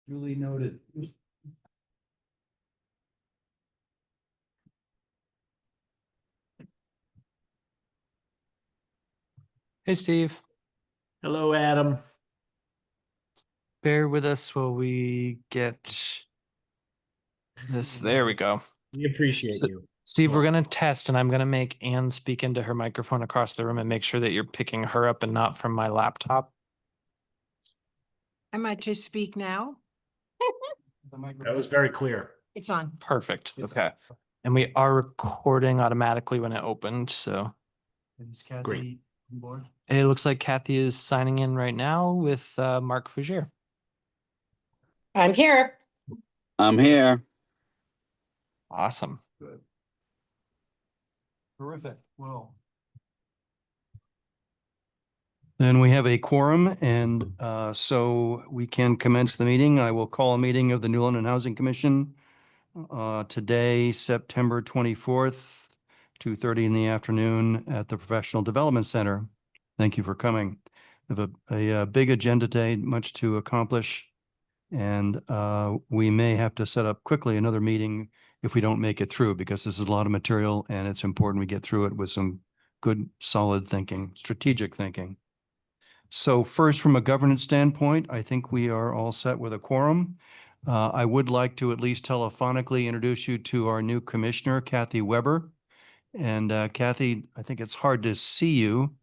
Duly noted. Hey, Steve. Hello, Adam. Bear with us while we get this. There we go. We appreciate So, you. Steve, we're going to test, and I'm going to make Anne speak into her microphone across the room and make sure that you're picking her up and not from my laptop. I might just speak now. That was very clear. It's on. Perfect. Okay. And we are recording automatically when it opened, so. Is Kathy Great. on board? It looks like Kathy is signing in right now with Mark Fougere. I'm here. I'm here. Awesome. Good. Terrific. Well. Then we have a quorum, and so we can commence the meeting. I will call a meeting of the New London Housing Commission today, September 24th, 2:30 in the afternoon at the Professional Development Center. Thank you for coming. We have a big agenda today, much to accomplish, and we may have to set up quickly another meeting if we don't make it through, because this is a lot of material and it's important we get through it with some good, solid thinking, strategic thinking. So first, from a governance standpoint, I think we are all set with a quorum. I would like to at least telephonically introduce you to our new commissioner, Kathy Weber. And Kathy, I think it's hard to see you,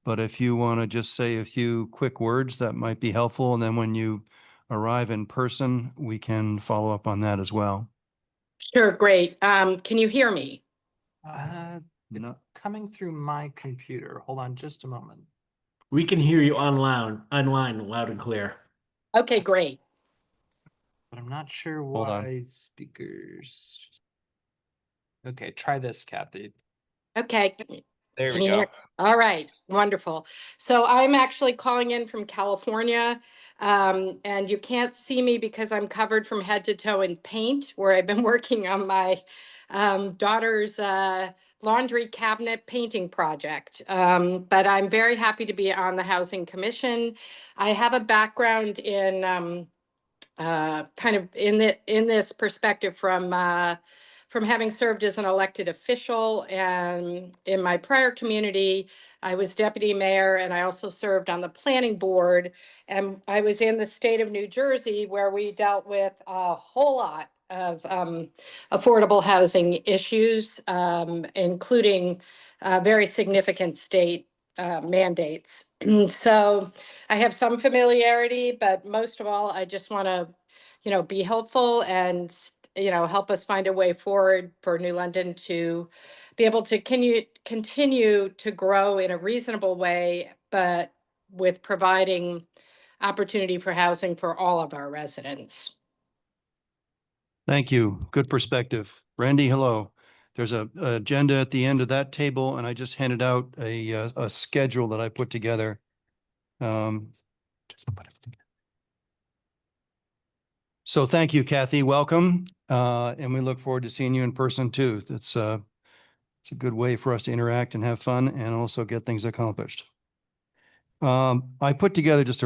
but if you want to just say a few quick words, that might be helpful. And then when you arrive in person, we can follow up on that as well. Sure, great. Can you hear me? It's coming through my computer. Hold on just a moment. We can hear you online, loud and clear. Okay, great. But I'm not sure Hold on. why speakers. Okay, try this, Kathy. Okay. There Can we you go. hear? All right, wonderful. So I'm actually calling in from California, and you can't see me because I'm covered from head to toe in paint, where I've been working on my daughter's laundry cabinet painting project. But I'm very happy to be on the Housing Commission. I have a background in kind of in this perspective from having served as an elected official, and in my prior community, I was deputy mayor, and I also served on the planning board. And I was in the state of New Jersey, where we dealt with a whole lot of affordable housing issues, including very significant state mandates. So I have some familiarity, but most of all, I just want to, be helpful and, help us find a way forward for New London to be able to continue to grow in a reasonable way, but with providing opportunity for housing for all of our residents. Thank you. Good perspective. Randy, hello. There's a agenda at the end of that table, and I just handed out a schedule that I put together. So thank you, Kathy. Welcome. And we look forward to seeing you in person too. It's a good way for us to interact and have fun and also get things accomplished. I put together just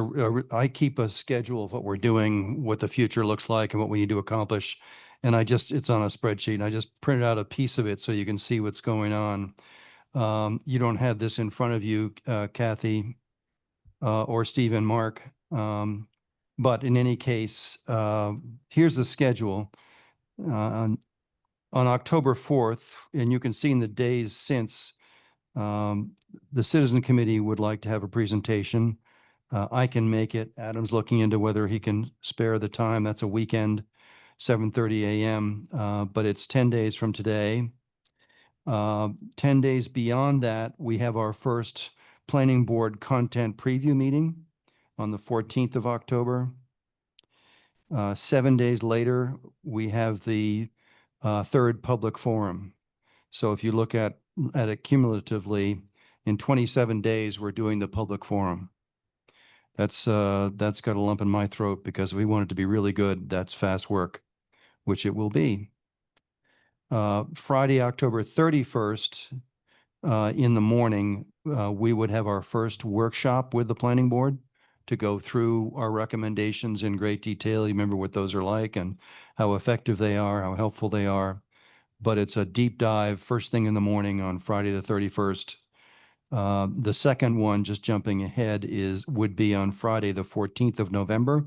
I keep a schedule of what we're doing, what the future looks like and what we need to accomplish. And it's on a spreadsheet, and I just printed out a piece of it so you can see what's going on. You don't have this in front of you, Kathy, or Steve and Mark. But in any case, here's the schedule. On October 4th, and you can see in the days since, the Citizen Committee would like to have a presentation. I can make it. Adam's looking into whether he can spare the time. That's a weekend, 7:30 a.m., but it's 10 days from today. 10 days beyond that, we have our first Planning Board content preview meeting on the 14th of October. 7 days later, we have the third public forum. So if you look at it cumulatively, in 27 days, we're doing the public forum. That's got a lump in my throat because we want it to be really good. That's fast work, which it will be. Friday, October 31st, in the morning, we would have our first workshop with the planning board to go through our recommendations in great detail. You remember what those are like and how effective they are, how helpful they are. But it's a deep dive first thing in the morning on Friday the 31st. The second one, just jumping ahead, would be on Friday the 14th of November.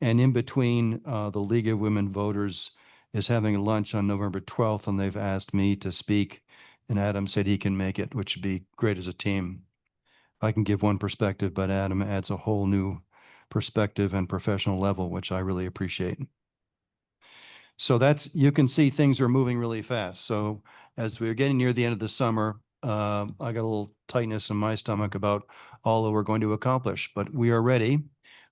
And in between, the League of Women Voters is having a lunch on November 12th, and they've asked me to speak. And Adam said he can make it, which would be great as a team. I can give one perspective, but Adam adds a whole new perspective and professional level, which I really appreciate. So you can see things are moving really fast. So as we're getting near the end of the summer, I got a little tightness in my stomach about all that we're going to accomplish, but we are ready.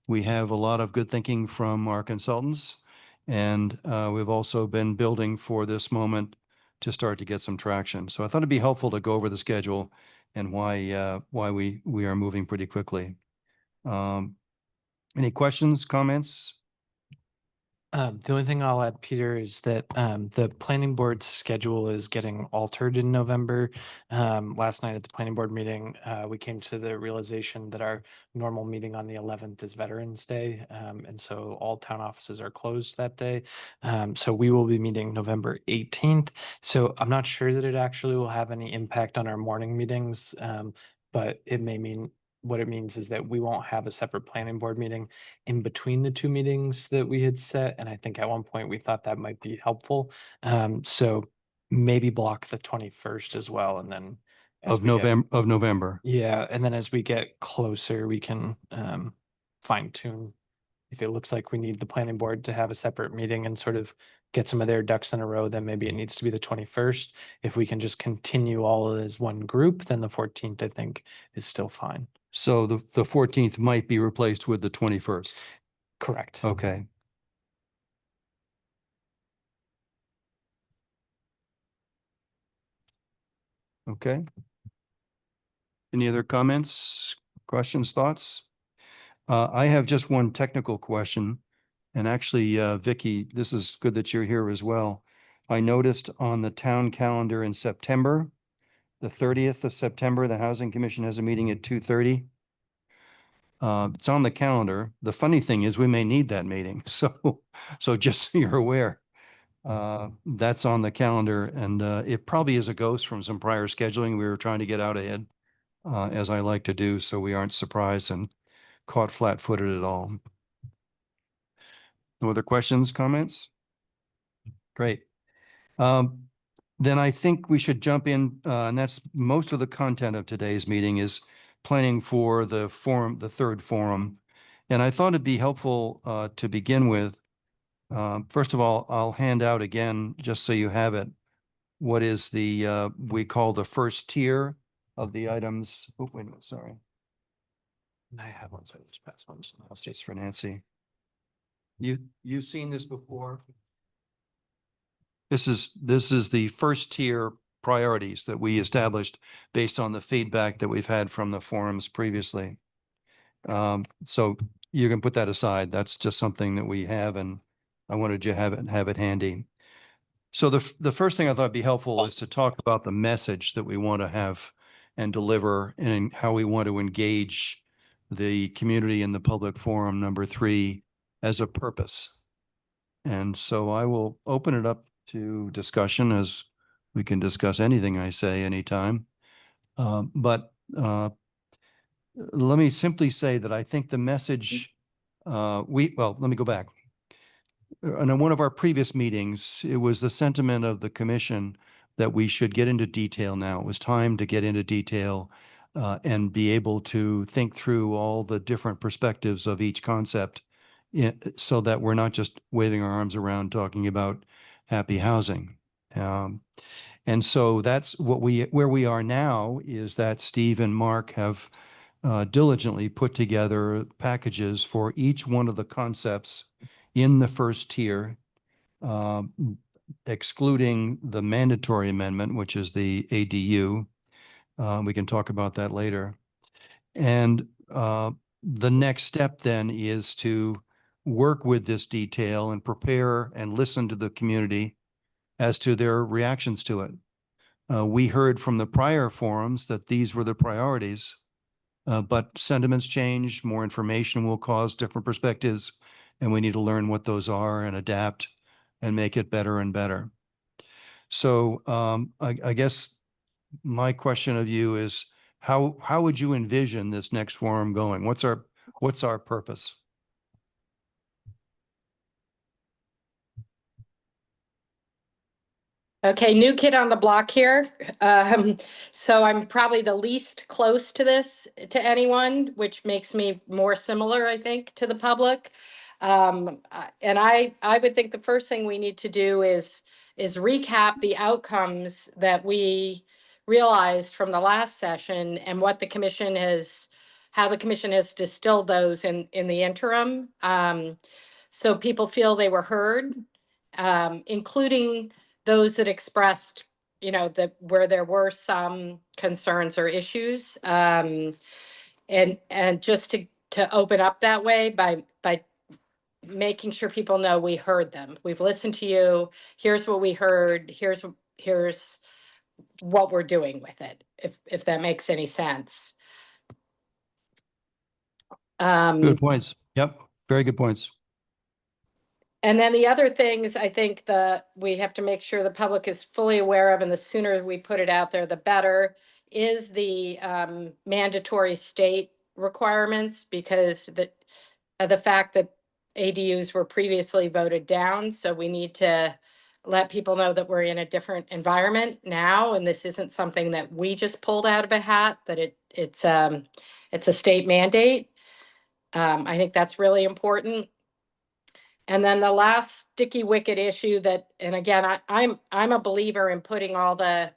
We have a lot of good thinking from our consultants, and we've also been building for this moment to start to get some traction. So I thought it'd be helpful to go over the schedule and why we are moving pretty quickly. Any questions, comments? The only thing I'll add, Peter, is that the planning board schedule is getting altered in November. Last night at the planning board meeting, we came to the realization that our normal meeting on the 11th is Veterans Day. And so all town offices are closed that day. So we will be meeting November 18th. So I'm not sure that it actually will have any impact on our morning meetings, but it may mean what it means is that we won't have a separate planning board meeting in between the two meetings that we had set. And I think at one point we thought that might be helpful. So maybe block the 21st as well. And then Of November. yeah. And then as we get closer, we can fine tune. If it looks like we need the planning board to have a separate meeting and sort of get some of their ducks in a row, then maybe it needs to be the 21st. If we can just continue all as one group, then the 14th, I think, is still fine. So the 14th might be replaced with the 21st. Correct. Okay. Okay. Any other comments, questions, thoughts? I have just one technical question. And actually, Vicky, this is good that you're here as well. I noticed on the town calendar in September, the 30th of September, the Housing Commission has a meeting at 2:30. It's on the calendar. The funny thing is we may need that meeting. So just so you're aware, that's on the calendar, and it probably is a ghost from some prior scheduling. We were trying to get out ahead, as I like to do, so we aren't surprised and caught flat-footed at all. No other questions, comments? Great. Then I think we should jump in, and that's most of the content of today's meeting is planning for the forum, the third forum. And I thought it'd be helpful to begin with. First of all, I'll hand out again, just so you have it, what is we call the first tier of the items. Oh, wait a minute, sorry. I have one, so let's pass one. That's just for Nancy. You've seen this before? This is the first tier priorities that we established based on the feedback that we've had from the forums previously. So you can put that aside. That's just something that we have, and I wanted you to have it handy. So the first thing I thought would be helpful is to talk about the message that we want to have and deliver and how we want to engage the community in the public forum, number 3, as a purpose. And so I will open it up to discussion, as we can discuss anything I say anytime. But let me simply say that I think the message, let me go back. In one of our previous meetings, it was the sentiment of the commission that we should get into detail now. It was time to get into detail and be able to think through all the different perspectives of each concept, so that we're not just waving our arms around talking about happy housing. And so that's where we are now, is that Steve and Mark have diligently put together packages for each one of the concepts in the first tier, excluding the mandatory amendment, which is the ADU. We can talk about that later. And the next step then is to work with this detail and prepare and listen to the community as to their reactions to it. We heard from the prior forums that these were the priorities. But sentiments change, more information will cause different perspectives, and we need to learn what those are and adapt and make it better and better. So I guess my question of you is, how would you envision this next forum going? What's our purpose? Okay, new kid on the block here. So I'm probably the least close to this to anyone, which makes me more similar, I think, to the public. And I would think the first thing we need to do is recap the outcomes that we realized from the last session and what the commission has, how the commission has distilled those in the interim. So people feel they were heard, including those that expressed, that where there were some concerns or issues. And just to open up that way by making sure people know we heard them. We've listened to you. Here's what we heard. Here's what we're doing with it, if that makes any sense. Good points. Yep, very good points. And then the other things I think we have to make sure the public is fully aware of, and the sooner we put it out there, the better, is the mandatory state requirements, because the fact that ADUs were previously voted down. So we need to let people know that we're in a different environment now, and this isn't something that we just pulled out of a hat, that it's a state mandate. I think that's really important. And then the last sticky wicket issue that, and again, I'm a believer in putting all the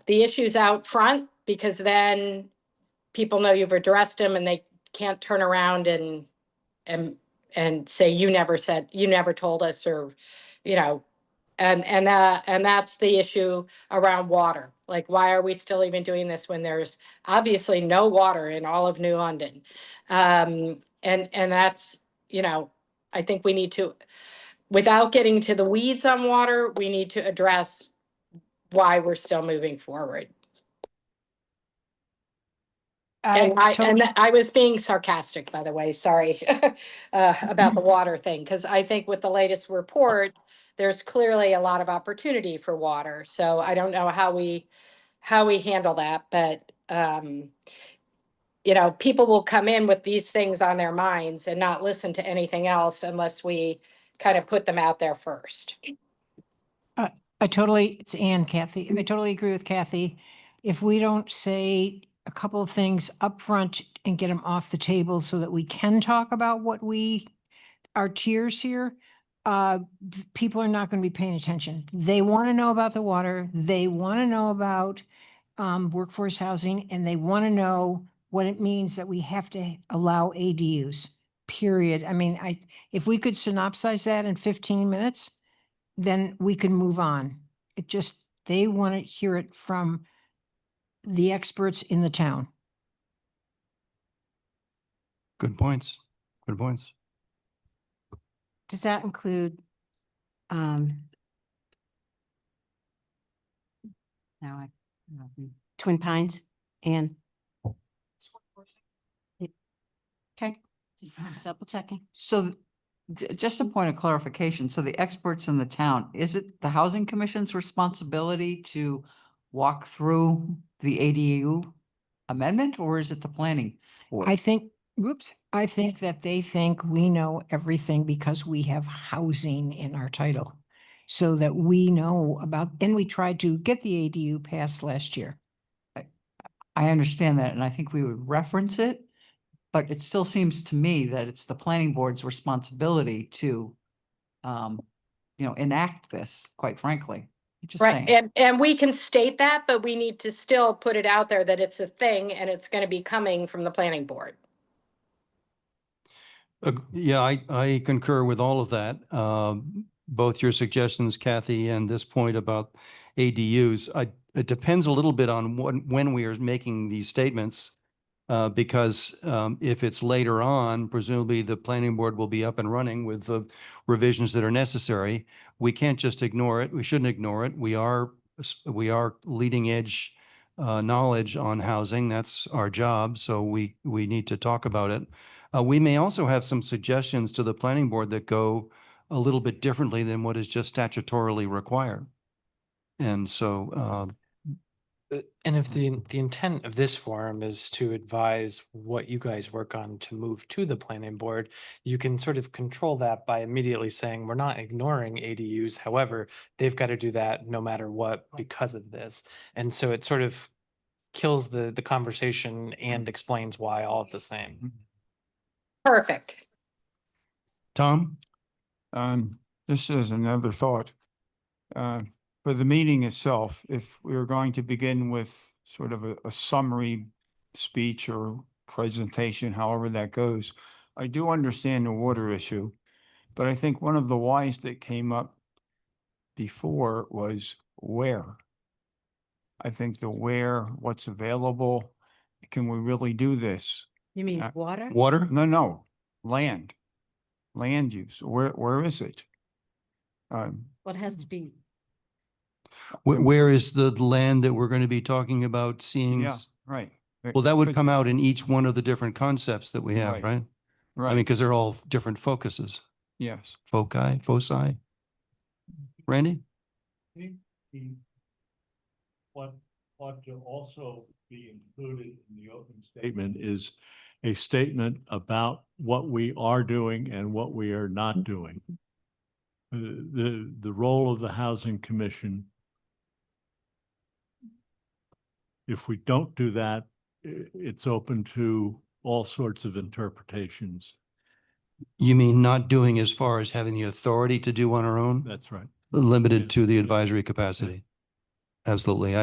issues out front, because then people know you've addressed them and they can't turn around and say you never told us, or and that's the issue around water. Like, why are we still even doing this when there's obviously no water in all of New London? And that's, I think we need to, without getting to the weeds on water, we need to address why we're still moving forward. And I was being sarcastic, by the way, sorry, about the water thing, because I think with the latest report, there's clearly a lot of opportunity for water. So I don't know how we handle that, but people will come in with these things on their minds and not listen to anything else unless we kind of put them out there first. It's Ann, Kathy. I totally agree with Kathy. If we don't say a couple of things up front and get them off the table so that we can talk about our tiers here, people are not going to be paying attention. They want to know about the water. They want to know about workforce housing, and they want to know what it means that we have to allow ADUs, period. I mean, if we could synopsize that in 15 minutes, then we can move on. They want to hear it from the experts in the town. Good points. Good points. Does that include, Twin Pines and? Okay, just double checking. So just a point of clarification. So the experts in the town, is it the Housing Commission's responsibility to walk through the ADU amendment, or is it the planning board? I think that they think we know everything because we have housing in our title. So that we know about, and we tried to get the ADU passed last year. I understand that, and I think we would reference it, but it still seems to me that it's the planning board's responsibility to, enact this, quite frankly. Just Right. saying. And we can state that, but we need to still put it out there that it's a thing and it's going to be coming from the planning board. Yeah, I concur with all of that. Both your suggestions, Kathy, and this point about ADUs. It depends a little bit on when we are making these statements, because if it's later on, presumably the planning board will be up and running with the revisions that are necessary. We can't just ignore it. We shouldn't ignore it. We are leading edge knowledge on housing. That's our job, so we need to talk about it. We may also have some suggestions to the planning board that go a little bit differently than what is just statutorily required. And so, And if the intent of this forum is to advise what you guys work on to move to the planning board, you can sort of control that by immediately saying, we're not ignoring ADUs. However, they've got to do that no matter what because of this. And so it sort of kills the conversation and explains why all at the same. Perfect. Tom? This is another thought. For the meeting itself, if we were going to begin with sort of a summary speech or presentation, however that goes, I do understand the water issue, but I think one of the whys that came up before was where. I think the where, what's available, can we really do this? You mean Uh, water? Water? No, land use, where is it? What has to be? Where is the land that we're going to be talking about seeing? Yeah, right. Well, that would Could- come out in each one of the different concepts that we have, Right. right? I mean, Right, because they're all different focuses, yes. foci. Randy? What ought to also be included in the open statement is a statement about what we are doing and what we are not doing. The role of the Housing Commission. If we don't do that, it's open to all sorts of interpretations. You mean not doing as far as having the authority to do on our own? That's right. Limited Yeah. to the advisory capacity. Absolutely.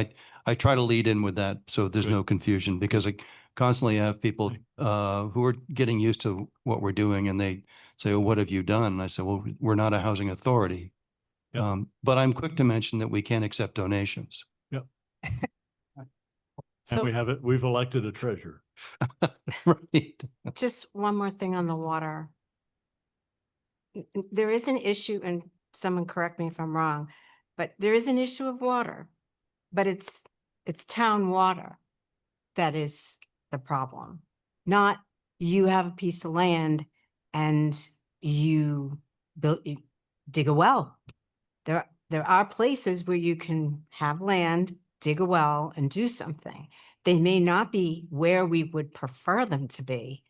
I try to lead in with that so there's Good. no confusion because I constantly have people who are getting used to what we're doing and they say, well, what have you done? And I say, well, we're not a housing authority. Yep. But I'm quick to mention that we can accept donations. And we have it, we've elected a treasurer. Right. Just one more thing on the water. There is an issue, and someone correct me if I'm wrong, but there is an issue of water, but it's town water that is the problem. Not you have a piece of land and you dig a well. There are places where you can have land, dig a well and do something. They may not be where we would prefer them to be,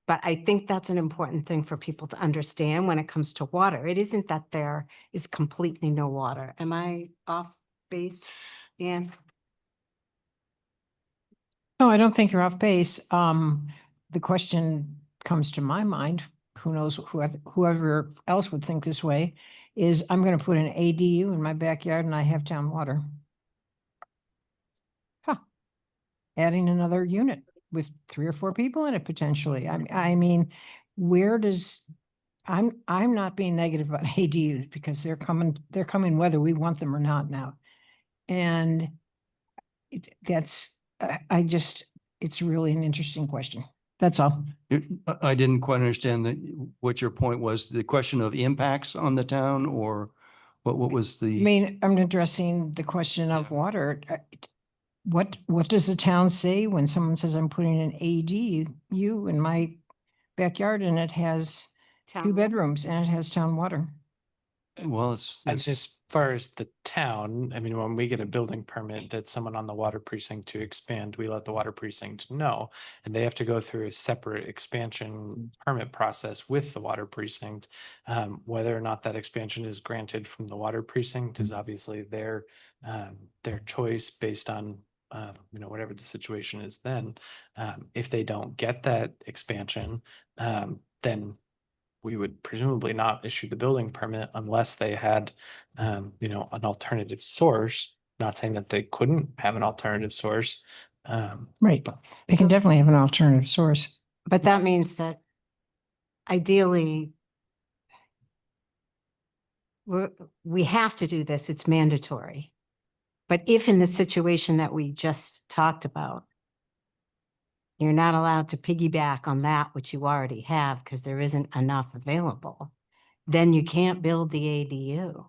but I think that's an important thing for people to understand when it comes to water. It isn't that there is completely no water. Am I off base, Anne? No, I don't think you're off base. The question comes to my mind, who knows, whoever else would think this way, is I'm going to put an ADU in my backyard and I have town water. Huh. Adding another unit with 3 or 4 people in it potentially. I mean, where does, I'm not being negative about ADUs because they're coming whether we want them or not now. And it's really an interesting question. That's all. I didn't quite understand what your point was. The question of impacts on the town or what was I the? mean, I'm addressing the question of water. What does the town say when someone says I'm putting an ADU in my backyard and it has Town 2 water? bedrooms and it has town water? Well, it's And as far as the town, I mean, when we get a building permit that someone on the water precinct to expand, we let the water precinct know. And they have to go through a separate expansion permit process with the water precinct. Whether or not that expansion is granted from the water precinct is obviously their choice based on whatever the situation is then. If they don't get that expansion, then we would presumably not issue the building permit unless they had, an alternative source. Not saying that they couldn't have an alternative source. Right. They can So- definitely have an alternative source. But that means that ideally we have to do this, it's mandatory. But if in the situation that we just talked about, you're not allowed to piggyback on that which you already have because there isn't enough available, then you can't build the ADU.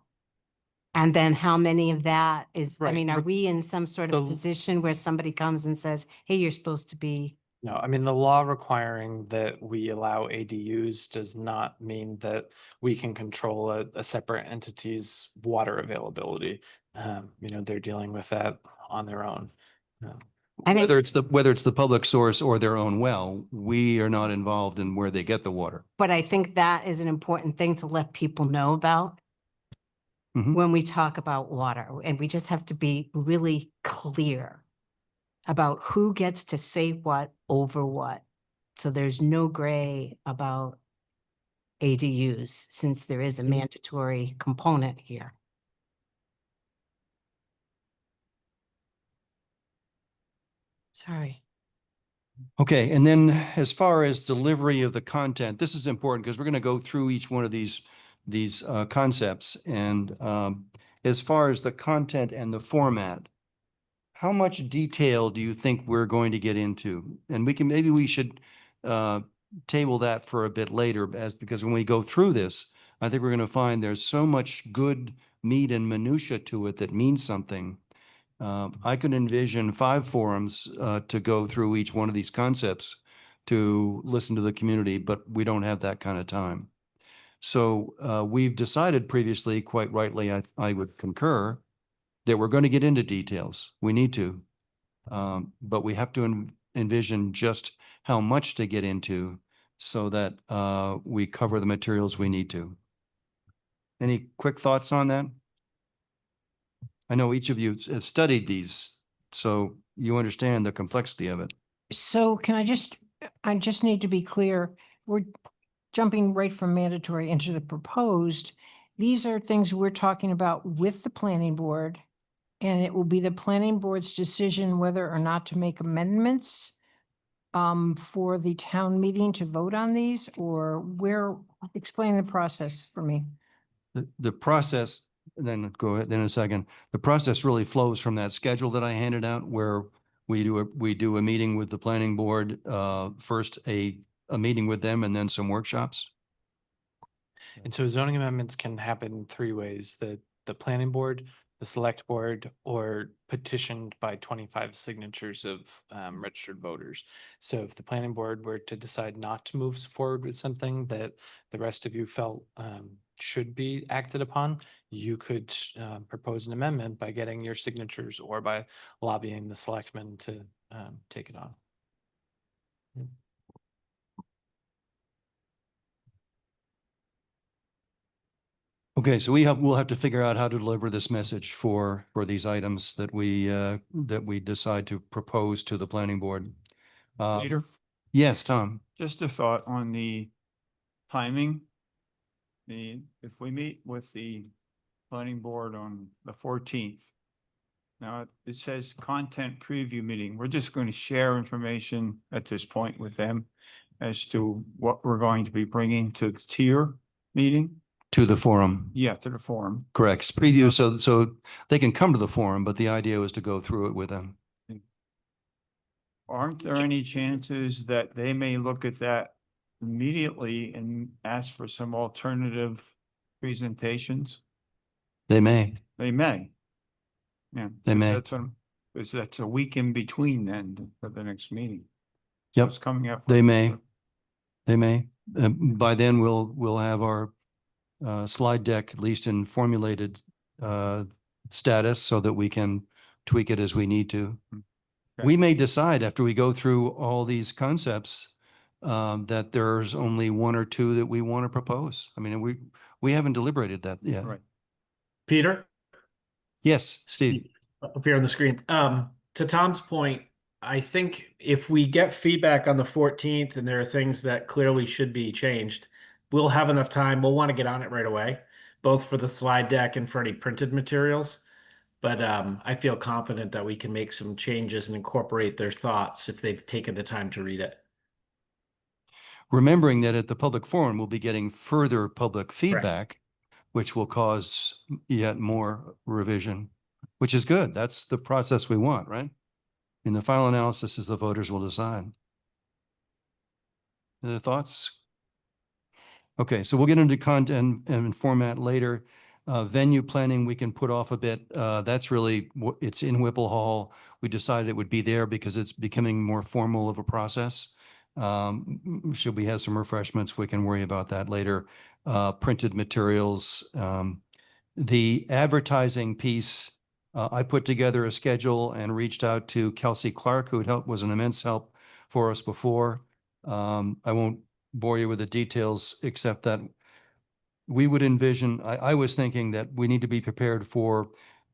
And then how many of that is, I Right. mean, are Re- we in some sort of the- position where somebody comes and says, hey, you're supposed to be? No, I mean, the law requiring that we allow ADUs does not mean that we can control a separate entity's water availability. They're dealing with that on their own. I think, Whether it's the public source or their own well, we are not involved in where they get the water. but I think that is an important thing to let people know about Mhm. when we talk about water. And we just have to be really clear about who gets to say what over what. So there's no gray about ADUs, since there is a mandatory component here. Sorry. Okay, and then as far as delivery of the content, this is important because we're going to go through each one of these concepts. And as far as the content and the format, how much detail do you think we're going to get into? And maybe we should table that for a bit later, because when we go through this, I think we're going to find there's so much good meat and minutia to it that means something. I could envision 5 forums to go through each one of these concepts to listen to the community, but we don't have that kind of time. So we've decided previously, quite rightly, I would concur, that we're going to get into details. We need to. But we have to envision just how much to get into so that we cover the materials we need to. Any quick thoughts on that? I know each of you have studied these, so you understand the complexity of it. So I just need to be clear, we're jumping right from mandatory into the proposed. These are things we're talking about with the planning board. And it will be the planning board's decision whether or not to make amendments for the town meeting to vote on these, or explain the process for me. The process, then go ahead, then in a second, the process really flows from that schedule that I handed out where we do a meeting with the planning board, first a meeting with them and then some workshops. And so zoning amendments can happen 3 ways: the planning board, the select board, or petitioned by 25 signatures of registered voters. So if the planning board were to decide not to move forward with something that the rest of you felt should be acted upon, you could propose an amendment by getting your signatures or by lobbying the selectmen to take it on. Okay, so we'll have to figure out how to deliver this message for these items that we decide to propose to the planning board. Peter, Yes, Tom. just a thought on the timing. If we meet with the planning board on the 14th, now it says content preview meeting. We're just going to share information at this point with them as to what we're going to be bringing to the tier meeting. To the forum. Yeah, to the forum. Correct. It's preview, so they can come to the forum, but the idea was to go through it with them. Aren't there any chances that they may look at that immediately and ask for some alternative presentations? They may. They may. Yeah. They may. Because that's a week in between then for the next meeting. So Yep. it's coming up. They may. They may. By then we'll have our slide deck, at least in formulated status, so that we can tweak it as we need to. Okay. We may decide after we go through all these concepts that there's only 1 or 2 that we want to propose. I mean, we haven't deliberated that yet. Right. Peter, Yes, Steve. up here on the screen. To Tom's point, I think if we get feedback on the 14th and there are things that clearly should be changed, we'll have enough time. We'll want to get on it right away, both for the slide deck and for any printed materials. But I feel confident that we can make some changes and incorporate their thoughts if they've taken the time to read it. Remembering that at the public forum, we'll be getting further public feedback, which will cause yet more revision, which is good. That's the process we want, right? In the final analysis, as the voters will decide. Any other thoughts? Okay, so we'll get into content and format later. Venue planning, we can put off a bit. That's really, it's in Whipple Hall. We decided it would be there because it's becoming more formal of a process. Should we have some refreshments, we can worry about that later. Printed materials, the advertising piece, I put together a schedule and reached out to Kelsey Clark, who was an immense help for us before. I won't bore you with the details, except that we would envision, I was thinking that we need to be prepared for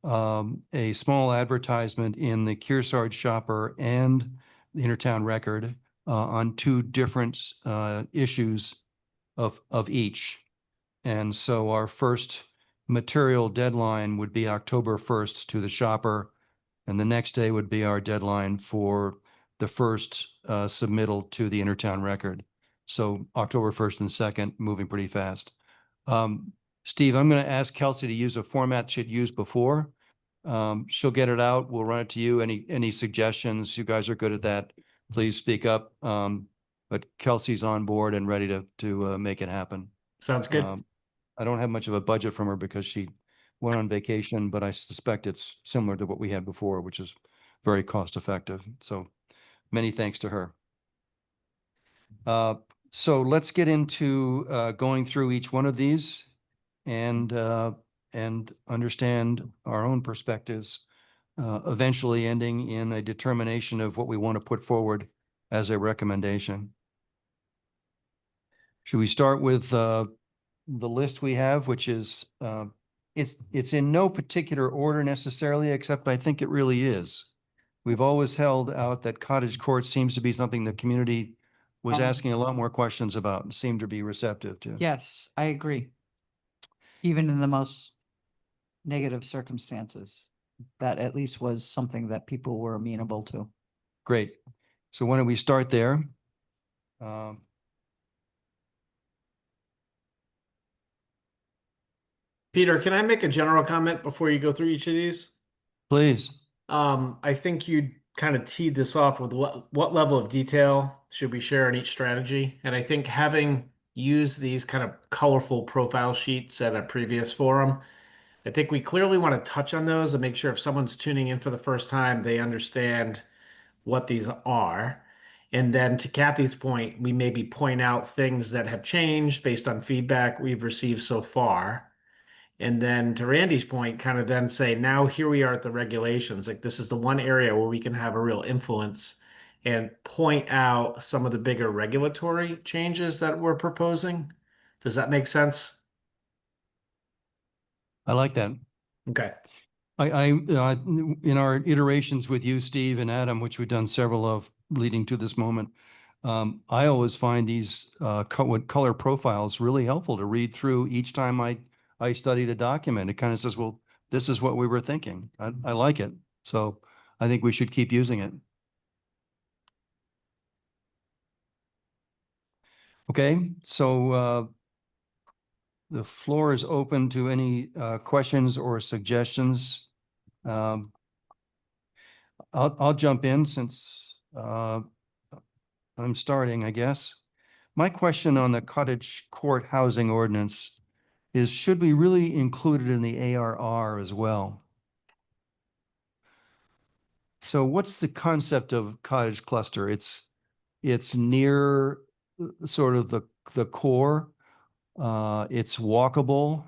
a small advertisement in the Kearsarge Shopper and the Intertown Record on two different issues of each. And so our first material deadline would be October 1st to the Shopper, and the next day would be our deadline for the first submittal to the Intertown Record. So October 1st and 2nd, moving pretty fast. Steve, I'm going to ask Kelsey to use a format she'd used before. She'll get it out. We'll run it to you. Any suggestions? You guys are good at that. Please speak up. But Kelsey's on board and ready to make it happen. Sounds good. I don't have much of a budget from her because she went on vacation, but I suspect it's similar to what we had before, which is very cost effective. So many thanks to her. So let's get into going through each one of these and understand our own perspectives, eventually ending in a determination of what we want to put forward as a recommendation. Should we start with the list we have, which is it's in no particular order necessarily, except I think it really is. We've always held out that cottage court seems to be something the community was asking a lot more questions about and seemed to be receptive to. Yes, I agree. Even in the most negative circumstances, that at least was something that people were amenable to. Great. So why don't we start there? Peter, can I make a general comment before you go through each of these? Please. I think you kind of teed this off with what level of detail should we share in each strategy? And I think having used these kind of colorful profile sheets at a previous forum, I think we clearly want to touch on those and make sure if someone's tuning in for the first time, they understand what these are. And then to Kathy's point, we maybe point out things that have changed based on feedback we've received so far. And then to Randy's point, kind of then say, now here we are at the regulations. Like this is the one area where we can have a real influence and point out some of the bigger regulatory changes that we're proposing. Does that make sense? I like that. Okay. In our iterations with you, Steve and Adam, which we've done several of leading to this moment, I always find these color profiles really helpful to read through each time I study the document. It kind of says, well, this is what we were thinking. I like it. So I think we should keep using it. Okay, so the floor is open to any questions or suggestions. I'll jump in since I'm starting, I guess. My question on the cottage court housing ordinance is, should we really include it in the ARR as well? So what's the concept of cottage cluster? It's near sort of the core. It's walkable.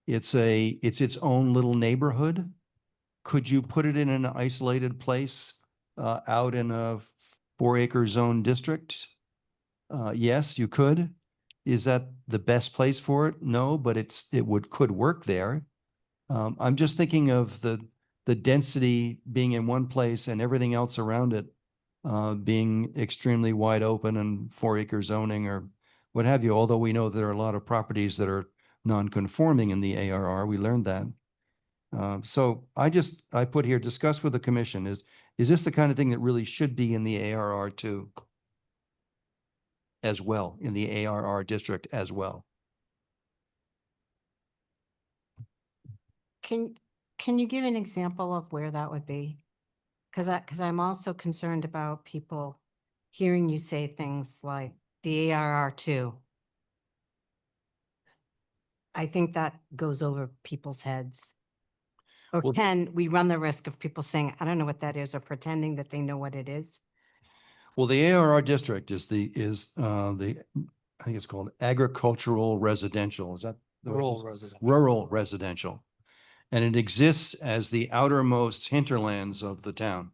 It's its own little neighborhood. Could you put it in an isolated place out in a 4-acre zone district? Yes, you could. Is that the best place for it? No, but could work there. I'm just thinking of the density being in one place and everything else around it being extremely wide open and 4-acre zoning or what have you. Although we know there are a lot of properties that are non-conforming in the ARR, we learned that. So I put here, discuss with the commission. Is this the kind of thing that really should be in the ARR too? As well, in the ARR district as well? Can you give an example of where that would be? Because I'm also concerned about people hearing you say things like the ARR too. I think that goes over people's heads. Or Well- can we run the risk of people saying, I don't know what that is, or pretending that they know what it is? Well, the ARR district is I think it's called agricultural residential. Is that? the way it Rural is? residential. Rural residential. And it exists as the outermost hinterlands of the town.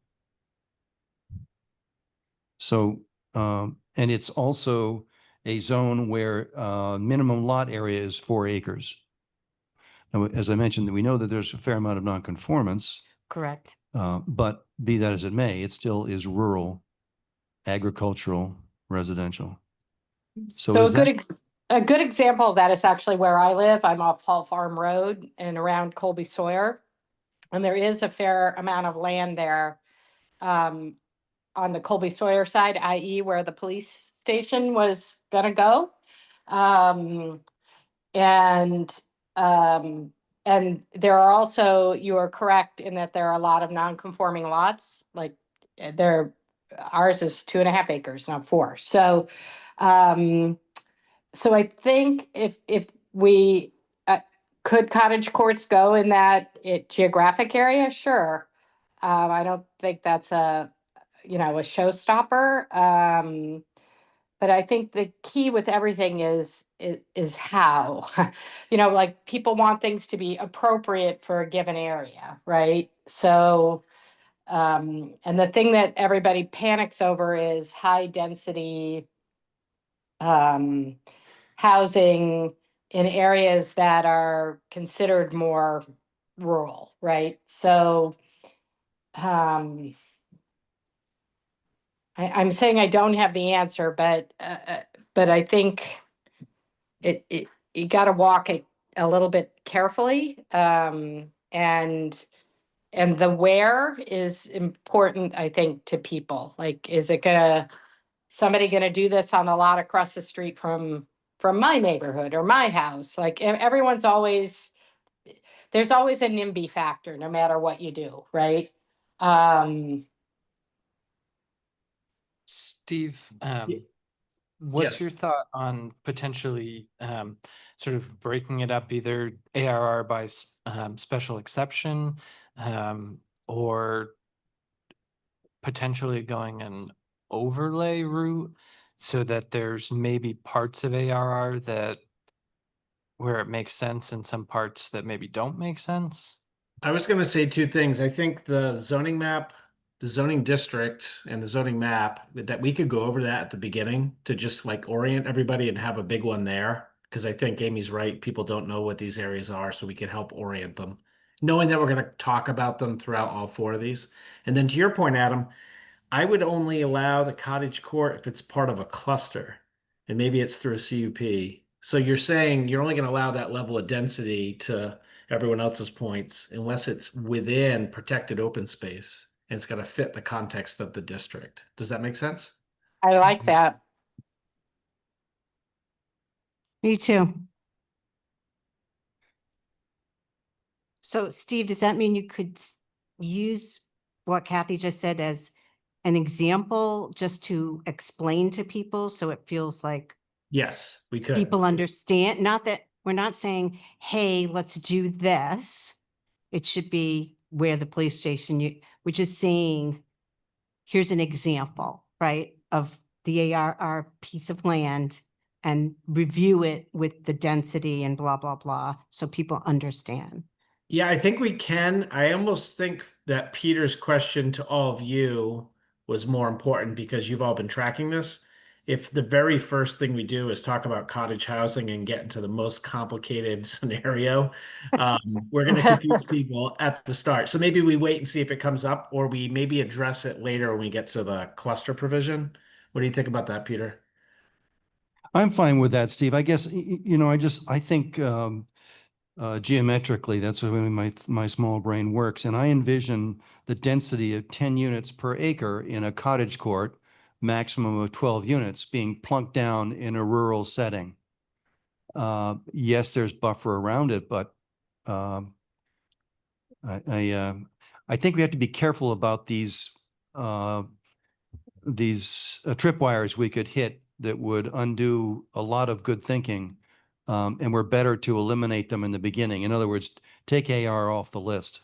So, and it's also a zone where minimum lot area is 4 acres. Now, as I mentioned, we know that there's a fair amount of nonconformance, Correct. but be that as it may, it still is rural, agricultural, residential. So So is that, a good example of that is actually where I live. I'm off Hall Farm Road and around Colby Sawyer. And there is a fair amount of land there on the Colby Sawyer side, i.e. where the police station was gonna go. Um, and um, and there are also, you are correct in that there are a lot of non-conforming lots, like ours is 2.5 acres, not 4. So I think if we could cottage courts go in that geographic area, sure. I don't think that's a showstopper. But I think the key with everything is how, like people want things to be appropriate for a given area, right? So, and the thing that everybody panics over is high density housing in areas that are considered more rural, right? So, I'm saying I don't have the answer, but I think you got to walk it a little bit carefully, and the where is important, I think, to people. Like, is it somebody gonna do this on the lot across the street from my neighborhood or my house? Like, everyone's always, there's always a NIMBY factor, no matter what you do, right? Steve, Yes. what's your thought on potentially sort of breaking it up, either ARR by special exception, or potentially going an overlay route so that there's maybe parts of ARR that where it makes sense and some parts that maybe don't make sense? I was going to say two things. I think the zoning map, the zoning district, and the zoning map, that we could go over that at the beginning to just like orient everybody and have a big one there. Because I think Amy's right. People don't know what these areas are, so we could help orient them, knowing that we're going to talk about them throughout all 4 of these. And then to your point, Adam, I would only allow the cottage court if it's part of a cluster, and maybe it's through a CUP. So you're saying you're only going to allow that level of density to everyone else's points unless it's within protected open space and it's got to fit the context of the district. Does that make sense? I like that. Me too. So Steve, does that mean you could use what Kathy just said as an example just to explain to people so it feels like Yes, we could. people understand? Not that we're not saying, hey, let's do this. It should be where the police station, we're just saying, here's an example, right, of the ARR piece of land, and review it with the density and blah, blah, blah, so people understand. Yeah, I think we can. I almost think that Peter's question to all of you was more important because you've all been tracking this. If the very first thing we do is talk about cottage housing and get into the most complicated scenario, we're going to confuse people at the start. So maybe we wait and see if it comes up, or we maybe address it later when we get to the cluster provision. What do you think about that, Peter? I'm fine with that, Steve. I guess, I think geometrically, that's the way my small brain works. And I envision the density of 10 units per acre in a cottage court, maximum of 12 units, being plunked down in a rural setting. Yes, there's buffer around it, but I think we have to be careful about these tripwires we could hit that would undo a lot of good thinking And we're better to eliminate them in the beginning. In other words, take AR off the list.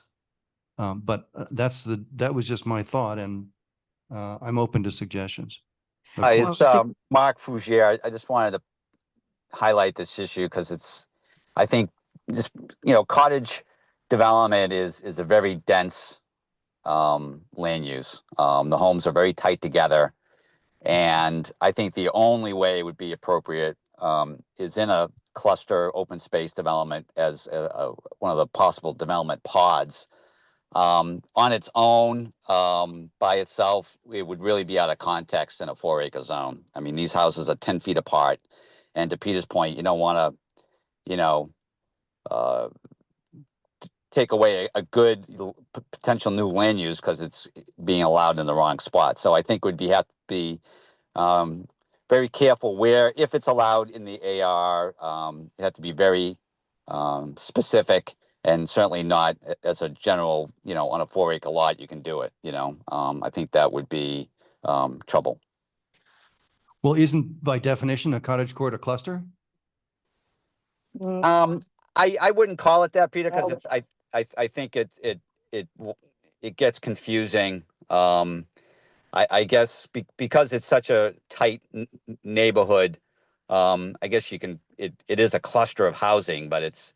But that was just my thought, and I'm open to suggestions. Of Hi, course. it's Mark Fougier. I just wanted to highlight this issue because it's, I think, just cottage development is a very dense land use. The homes are very tight together, and I think the only way it would be appropriate is in a cluster open space development as one of the possible development pods. On its own, by itself, it would really be out of context in a 4-acre zone. I mean, these houses are 10 feet apart. And to Peter's point, you don't want to, take away a good potential new land use because it's being allowed in the wrong spot. So I think would have to be very careful where, if it's allowed in the AR, you have to be very specific, and certainly not as a general, on a 4-acre lot, you can do it, I think that would be trouble. Well, isn't by definition a cottage court a cluster? I wouldn't call it that, Peter, because it's, I think it gets confusing. I guess because it's such a tight neighborhood, I guess it is a cluster of housing, but it's,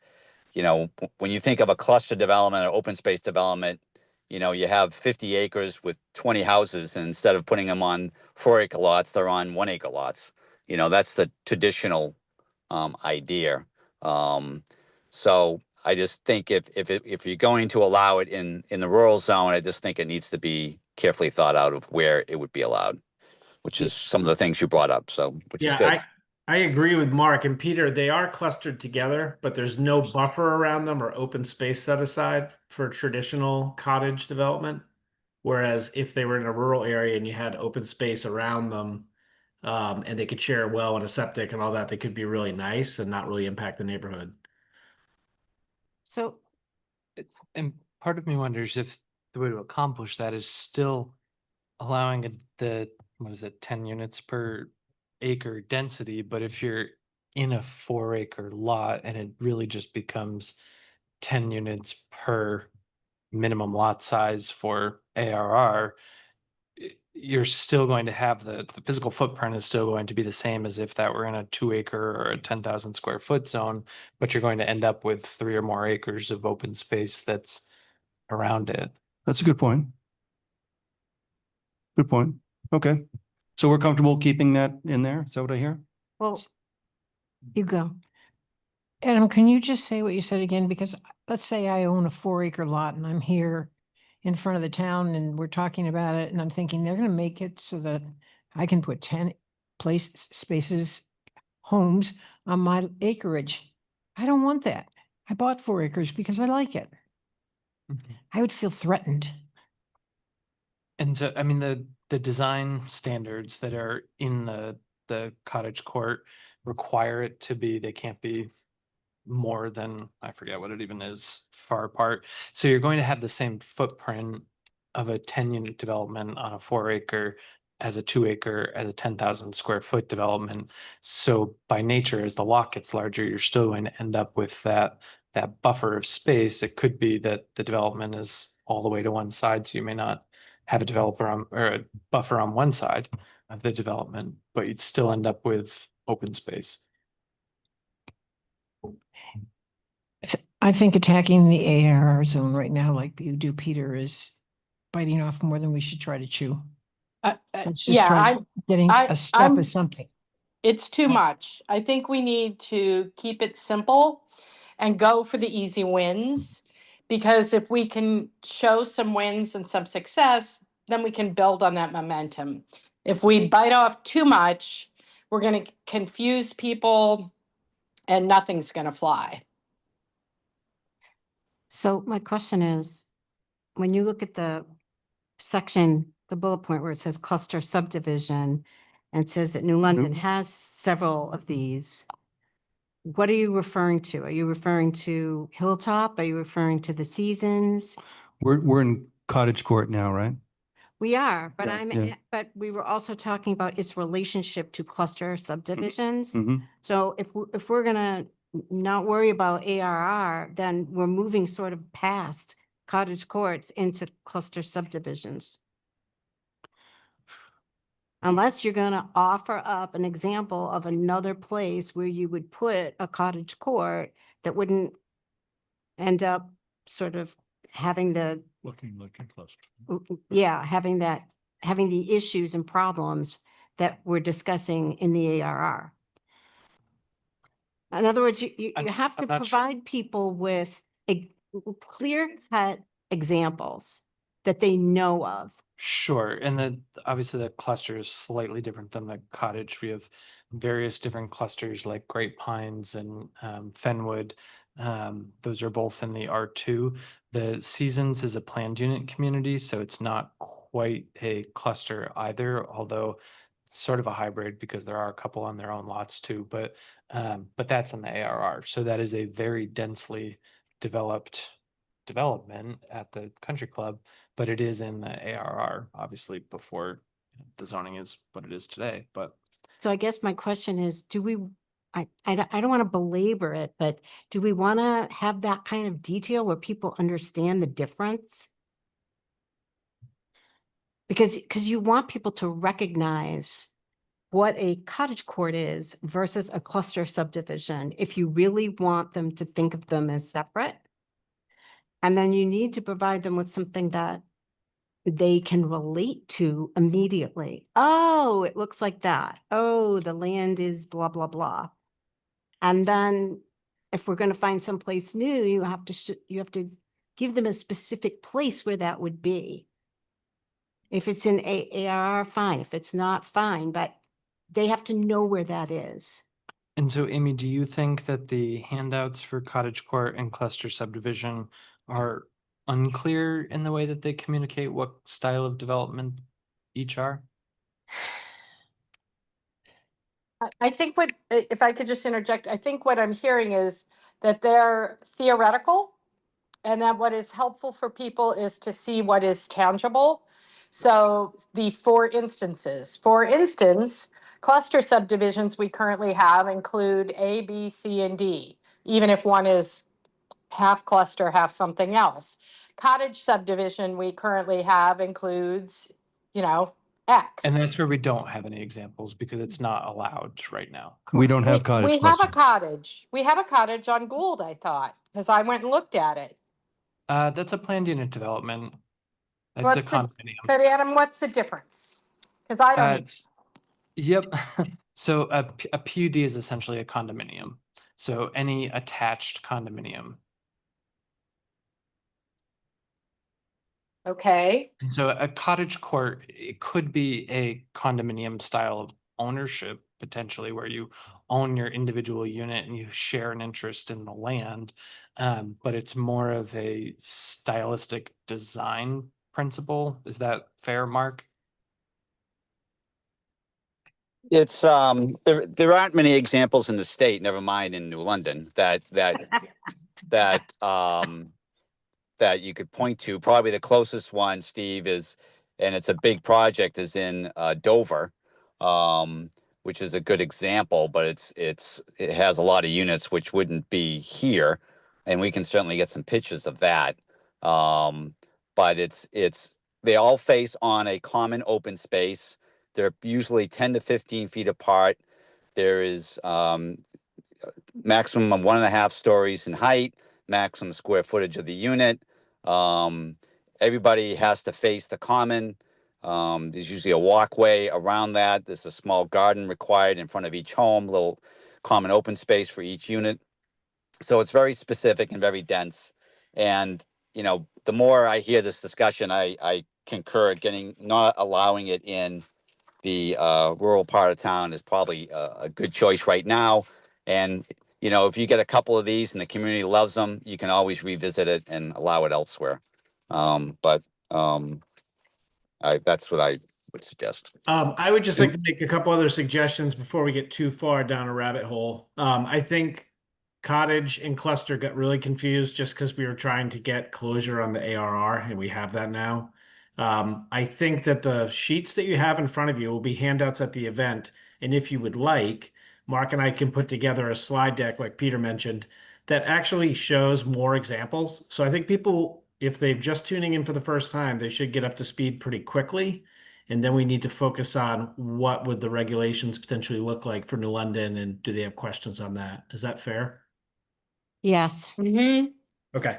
when you think of a cluster development or open space development, you have 50 acres with 20 houses, and instead of putting them on 4-acre lots, they're on 1-acre lots. That's the traditional idea. So I just think if you're going to allow it in the rural zone, I just think it needs to be carefully thought out of where it would be allowed, which is some of the things you brought up. So, which is good. I agree with Mark and Peter. They are clustered together, but there's no buffer around them or open space set aside for traditional cottage development. Whereas if they were in a rural area and you had open space around them, and they could share a well and a septic and all that, they could be really nice and not really impact the neighborhood. So And part of me wonders if the way to accomplish that is still allowing the, 10 units per acre density, but if you're in a 4-acre lot and it really just becomes 10 units per minimum lot size for ARR, you're still going to have the physical footprint is still going to be the same as if that were in a 2-acre or a 10,000 square foot zone, but you're going to end up with 3 or more acres of open space that's around it. That's a good point. Good point. Okay. So we're comfortable keeping that in there? Is that what I hear? well, You go. Adam, can you just say what you said again? Because let's say I own a 4-acre lot and I'm here in front of the town and we're talking about it and I'm thinking they're going to make it so that I can put 10 homes on my acreage. I don't want that. I bought 4 acres because I like it. I would feel threatened. And so, I mean, the design standards that are in the cottage court require it to be, they can't be more than, I forget what it even is, far apart. So you're going to have the same footprint of a 10-unit development on a 4-acre as a 2-acre, as a 10,000 square foot development. So by nature, as the lot gets larger, you're still going to end up with that buffer of space. It could be that the development is all the way to one side, so you may not have a developer or a buffer on one side of the development, but you'd still end up with open space. I think attacking the ARR zone right now, like you do, Peter, is biting off more than we should try to chew. Let's just Yeah, try getting I- a step I'm- of something. It's too much. I think we need to keep it simple and go for the easy wins. Because if we can show some wins and some success, then we can build on that momentum. If we bite off too much, we're going to confuse people and nothing's going to fly. so my question is, when you look at the section, the bullet point where it says cluster subdivision, and it says that New London has several of these, what are you referring to? Are you referring to Hilltop? Are you referring to the Seasons? We're in cottage court now, right? We are, but Yeah. but we were also talking about its relationship to cluster subdivisions. Mhm. So if we're gonna not worry about ARR, then we're moving sort of past cottage courts into cluster subdivisions. Unless you're gonna offer up an example of another place where you would put a cottage court that wouldn't end up sort of having the, Looking like a cluster. yeah, having the issues and problems that we're discussing in the ARR. In other words, you I'm- have to I'm not sure. provide people with clear-cut examples that they know of. Sure, and then obviously the cluster is slightly different than the cottage. We have various different clusters like Great Pines and Fenwood. Those are both in the R2. The Seasons is a planned unit community, so it's not quite a cluster either, although it's sort of a hybrid because there are a couple on their own lots too. But that's in the ARR, so that is a very densely developed development at the country club, but it is in the ARR, obviously, before the zoning is what it is today. But So I guess my question is, do we, I don't want to belabor it, but do we want to have that kind of detail where people understand the difference? Because you want people to recognize what a cottage court is versus a cluster subdivision, if you really want them to think of them as separate. And then you need to provide them with something that they can relate to immediately. Oh, it looks like that. Oh, the land is blah, blah, blah. And then if we're going to find someplace new, you have to give them a specific place where that would be. If it's in ARR, fine. If it's not, fine, but they have to know where that is. and so, Amy, do you think that the handouts for cottage court and cluster subdivision are unclear in the way that they communicate what style of development each are? I think if I could just interject, I think what I'm hearing is that they're theoretical and that what is helpful for people is to see what is tangible. So the for instances, for instance, cluster subdivisions we currently have include A, B, C, and D, even if one is half cluster, half something else. Cottage subdivision we currently have includes, X. And that's where we don't have any examples because it's not allowed right now. We don't have cottage We have a clusters. cottage. We have a cottage on Gould, I thought, because I went and looked at it. That's a planned unit development. It's a What's the, condominium. but Adam, what's the difference? Because I don't. Uh, Yep. So a PUD is essentially a condominium. So any attached condominium. Okay. And so a cottage court, it could be a condominium style of ownership, potentially where you own your individual unit and you share an interest in the land. But it's more of a stylistic design principle. Is that fair, Mark? It's there aren't many examples in the state, never mind in New London, that that you could point to. Probably the closest one, Steve, is, and it's a big project, is in Dover, which is a good example, but it has a lot of units which wouldn't be here, and we can certainly get some pictures of that. But they all face on a common open space. They're usually 10 to 15 feet apart. There is maximum of 1.5 stories in height, maximum square footage of the unit. Everybody has to face the common. There's usually a walkway around that. There's a small garden required in front of each home, little common open space for each unit. So it's very specific and very dense. And, the more I hear this discussion, I concur not allowing it in the rural part of town is probably a good choice right now. And, if you get a couple of these and the community loves them, you can always revisit it and allow it elsewhere. But that's what I would suggest. I would just like to make a couple other suggestions before we get too far down a rabbit hole. I think cottage and cluster got really confused just because we were trying to get closure on the ARR, and we have that now. I think that the sheets that you have in front of you will be handouts at the event, and if you would like, Mark and I can put together a slide deck, like Peter mentioned, that actually shows more examples. So I think people, if they're just tuning in for the first time, they should get up to speed pretty quickly. And then we need to focus on what would the regulations potentially look like for New London, and do they have questions on that? Is that fair? Yes. Mhm. Okay.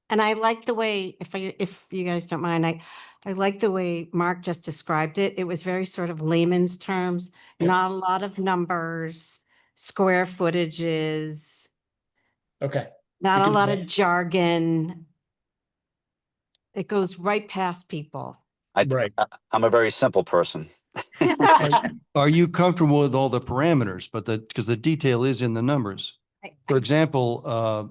And I like the way, if you guys don't mind, I like the way Mark just described it. It was very sort of layman's terms, Yeah. not a lot of numbers, square footages, Okay. not We a can- lot of jargon. It goes right past people. Right. I'm a very simple person. Are you comfortable with all the parameters, but because the detail is in the numbers? For example,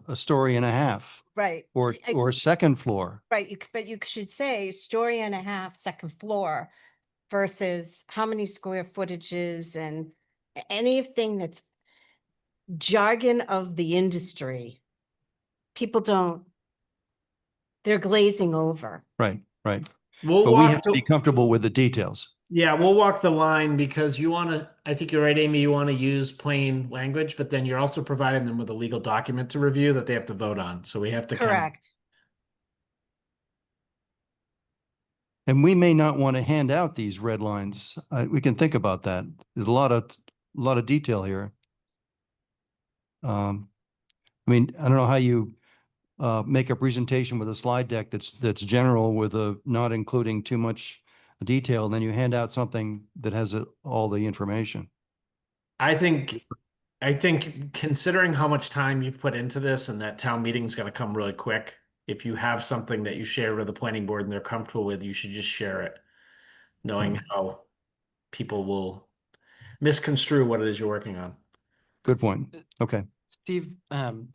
a story and a half Right. or second floor. Right, but you should say story and a half, second floor versus how many square footages and anything that's jargon of the industry. People don't, they're glazing over. Right, right. We'll But we walk have to be comfortable with the details. Yeah, we'll walk the line, because you want to, I think you're right, Amy, you want to use plain language, but then you're also providing them with a legal document to review that they have to vote on. So we have to Correct. And we may not want to hand out these red lines. We can think about that. There's a lot of detail here. I mean, I don't know how you make a presentation with a slide deck that's general with not including too much detail, and then you hand out something that has all the information. I think considering how much time you've put into this, and that town meeting's going to come really quick, if you have something that you share with the planning board and they're comfortable with, you should just share it, knowing how people will misconstrue what it is you're working on. Good point. Okay. Steve,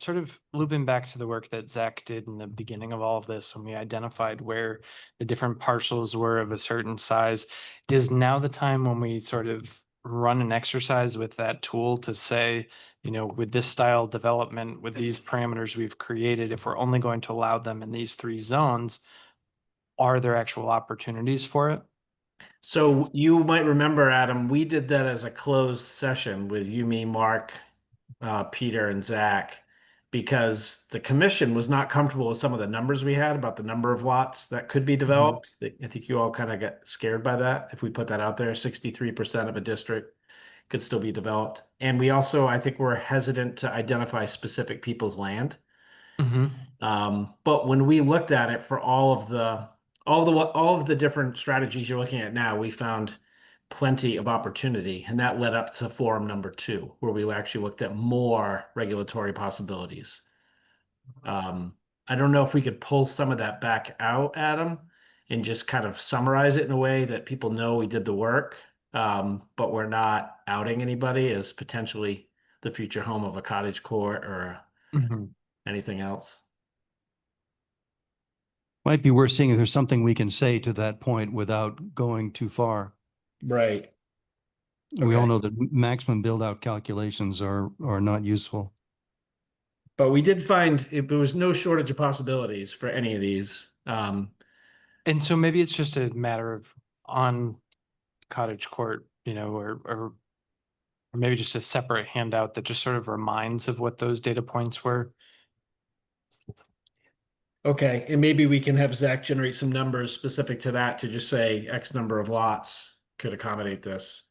sort of looping back to the work that Zach did in the beginning of all of this, when we identified where the different parcels were of a certain size, is now the time when we sort of run an exercise with that tool to say, you know, with this style development, with these parameters we've created, if we're only going to allow them in these 3 zones, are there actual opportunities for it? So you might remember, Adam, we did that as a closed session with you, me, Mark, Peter, and Zach, because the commission was not comfortable with some of the numbers we had about the number of lots that could be developed. I think you all kind of got scared by that. If we put that out there, 63% of a district could still be developed. And we also, I think, were hesitant to identify specific people's land. But when we looked at it for all of the different strategies you're looking at now, we found plenty of opportunity, and that led up to forum number 2, where we actually looked at more regulatory possibilities. I don't know if we could pull some of that back out, Adam, and just kind of summarize it in a way that people know we did the work, but we're not outing anybody as potentially the future home of a cottage court or anything else. Might be worth seeing if there's something we can say to that point without going too far. Right. We all Okay. know that maximum build out calculations are not useful. But we did find there was no shortage of possibilities for any of these. And so maybe it's just a matter of on cottage court, you know, or maybe just a separate handout that just sort of reminds of what those data points were. Okay, and maybe we can have Zach generate some numbers specific to that, to just say X number of lots could accommodate this.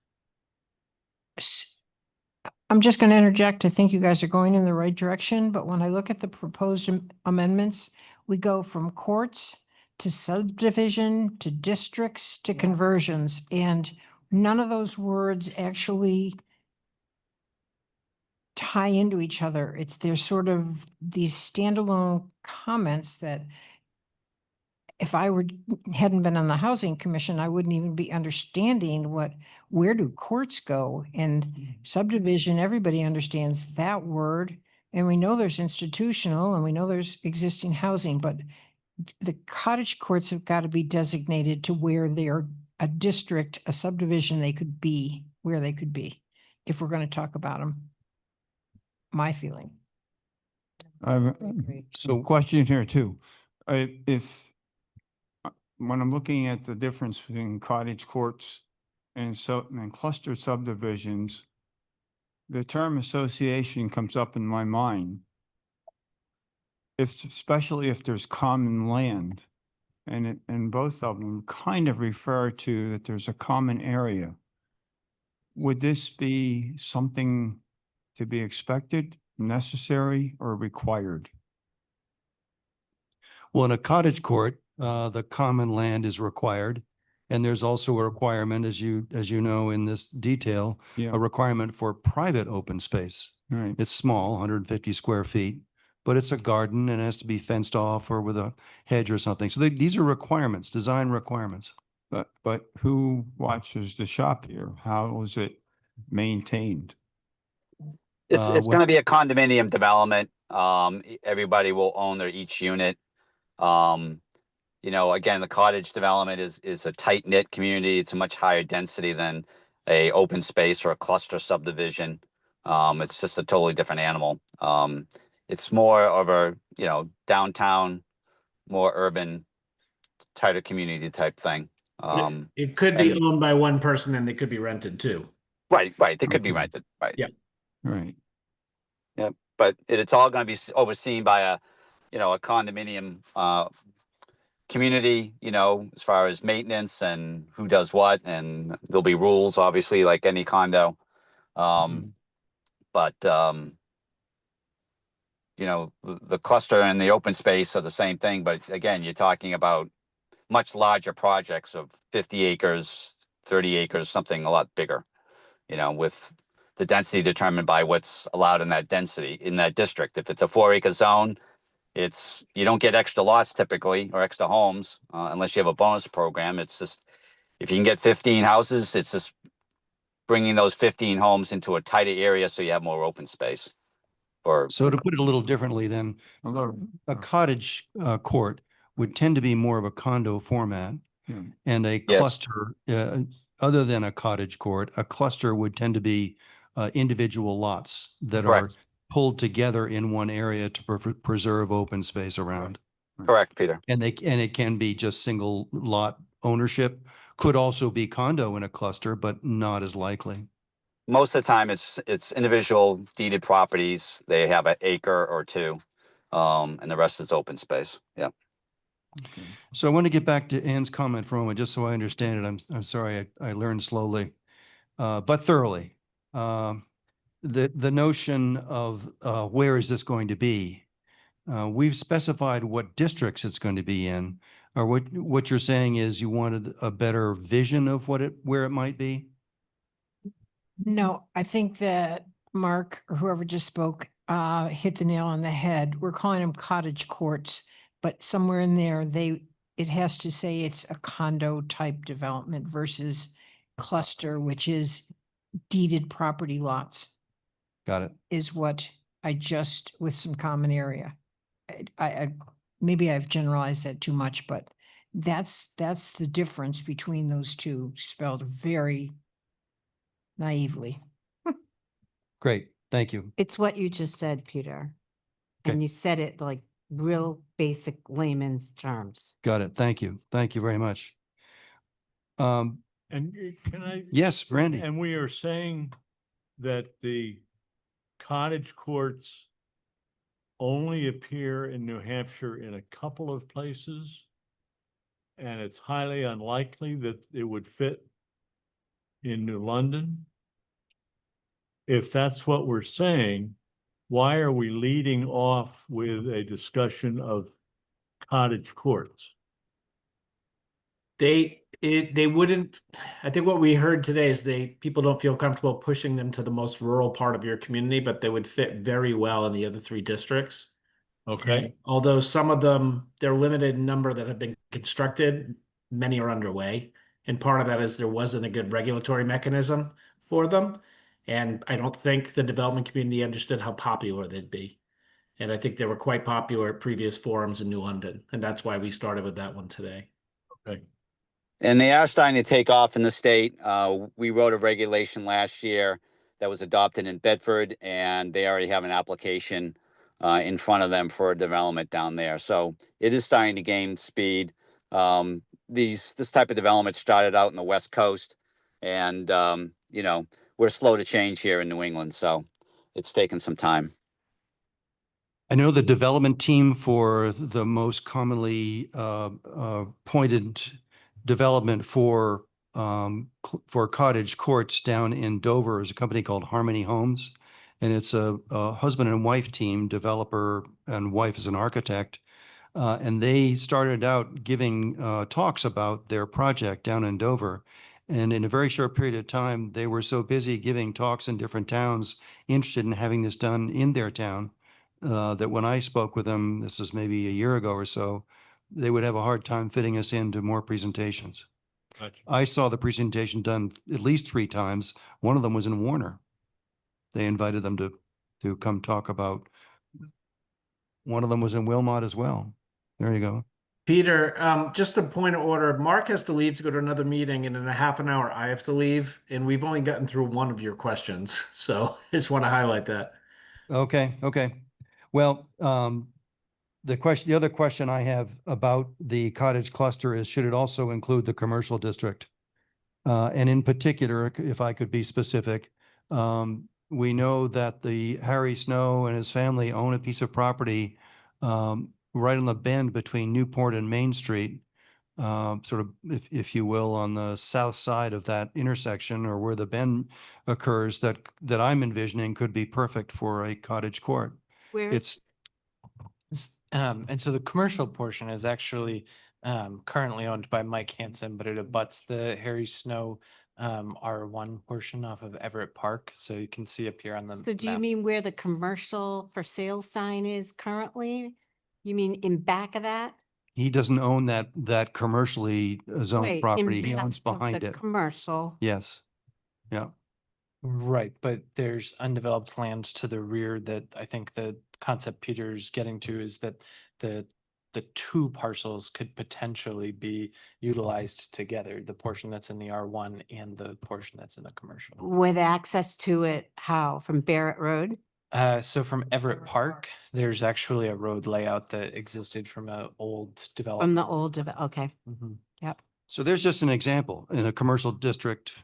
I'm just going to interject. I think you guys are going in the right direction, but when I look at the proposed amendments, we go from courts to subdivision to districts to conversions, and none of those words actually tie into each other. They're sort of these standalone comments that if I hadn't been on the housing commission, I wouldn't even be understanding where do courts go, and subdivision, everybody understands that word. And we know there's institutional and we know there's existing housing, but the cottage courts have got to be designated to where they're a district, a subdivision, where they could be, if we're going to talk about them. My feeling. So question here too. When I'm looking at the difference between cottage courts and cluster subdivisions, the term association comes up in my mind. Especially if there's common land, and both of them kind of refer to that there's a common area. Would this be something to be expected, necessary, or required? Well, in a cottage court, the common land is required. And there's also a requirement, as you know, in this detail, Yeah, a requirement for private open space. right. It's small, 150 square feet, but it's a garden and it has to be fenced off or with a hedge or something. So these are requirements, design requirements. But who watches the shop here? How is it maintained? It's Well- going to be a condominium development. Everybody will own their each unit. You know, again, the cottage development is a tight knit community. It's a much higher density than a open space or a cluster subdivision. It's just a totally different animal. It's more of a, you know, downtown, more urban, tighter community type thing. It could be and- owned by one person and they could be rented too. Right. They could be Okay. rented. Right. Yeah. Right. Yeah. But it's all going to be overseen by a condominium community, you know, as far as maintenance and who does what, and there'll be rules, obviously, like any condo. But you know, the cluster and the open space are the same thing. But again, you're talking about much larger projects of 50 acres, 30 acres, something a lot bigger, you know, with the density determined by what's allowed in that density in that district. If it's a 4-acre zone, you don't get extra lots typically or extra homes unless you have a bonus program. It's just, if you can get 15 houses, it's just bringing those 15 homes into a tighter area so you have more open space. So to put it a little differently, then a cottage court would tend to be more of a condo format, Yeah. and a Yes. cluster, other than a cottage court, a cluster would tend to be individual lots that are Correct. pulled together in one area to preserve open space around. Correct, Peter. And it can be just single lot ownership. Could also be condo in a cluster, but not as likely. Most of the time, it's individual deeded properties. They have an acre or two, and the rest is open space. Yeah. Okay. So I want to get back to Ann's comment for a moment, just so I understand it. I'm sorry, I learned slowly, but thoroughly. The notion of where is this going to be? We've specified what districts it's going to be in, or what you're saying is you wanted a better vision of where it might be? No, I think that Mark, or whoever just spoke, hit the nail on the head. We're calling them cottage courts, but somewhere in there, it has to say it's a condo type development versus cluster, which is deeded property lots, Got it. is what with some common area. Maybe I've generalized that too much, but that's the difference between those two, spelled very naively. Great. Thank you. It's what you just said, Peter. Okay. And you said it like real basic layman's terms. Got it. Thank you. Thank you very much. And can I? Yes, Randy. And we are saying that the cottage courts only appear in New Hampshire in a couple of places. And it's highly unlikely that it would fit in New London. If that's what we're saying, why are we leading off with a discussion of cottage courts? They wouldn't, I think what we heard today is people don't feel comfortable pushing them to the most rural part of your community, but they would fit very well in the other 3 districts. Okay. And although some of them, they're limited in number that have been constructed, many are underway. And part of that is there wasn't a good regulatory mechanism for them. And I don't think the development community understood how popular they'd be. And I think they were quite popular at previous forums in New London. And that's why we started with that one today. Okay. And they are starting to take off in the state. We wrote a regulation last year that was adopted in Bedford, and they already have an application in front of them for a development down there. So it is starting to gain speed. This type of development started out in the West Coast, and you know, we're slow to change here in New England, so it's taken some time. I know the development team for the most commonly pointed development for cottage courts down in Dover is a company called Harmony Homes. And it's a husband and wife team, developer and wife is an architect. And they started out giving talks about their project down in Dover. And in a very short period of time, they were so busy giving talks in different towns interested in having this done in their town that when I spoke with them, this was maybe a year ago or so, they would have a hard time fitting us into more presentations. Gotcha. I saw the presentation done at least 3 times. One of them was in Warner. They invited them to come talk about. One of them was in Wilmot as well. There you go. Peter, just a point of order. Mark has to leave to go to another meeting, and in a half an hour, I have to leave, and we've only gotten through one of your questions. So I just want to highlight that. Okay, okay. Well, the other question I have about the cottage cluster is, should it also include the commercial district? And in particular, if I could be specific, we know that the Harry Snow and his family own a piece of property right on the bend between Newport and Main Street, sort of, if you will, on the south side of that intersection, or where the bend occurs, that I'm envisioning could be perfect for a cottage court. Where? It's And so the commercial portion is actually currently owned by Mike Hansen, but it abuts the Harry Snow R1 portion off of Everett Park. So you can see up here on the So do you map. mean where the commercial for sale sign is currently? You mean in back of that? he doesn't own that commercially zoned Wait, in property. He back owns of behind the it. Commercial. Yes. Yeah. Right, but there's undeveloped land to the rear that I think the concept Peter's getting to is that the 2 parcels could potentially be utilized together, the portion that's in the R1 and the portion that's in the commercial. With access to it, how? From Barrett Road? So from Everett Park, there's actually a road layout that existed from an old From development. the old, okay, Mhm. yep. So there's just an example in a commercial district,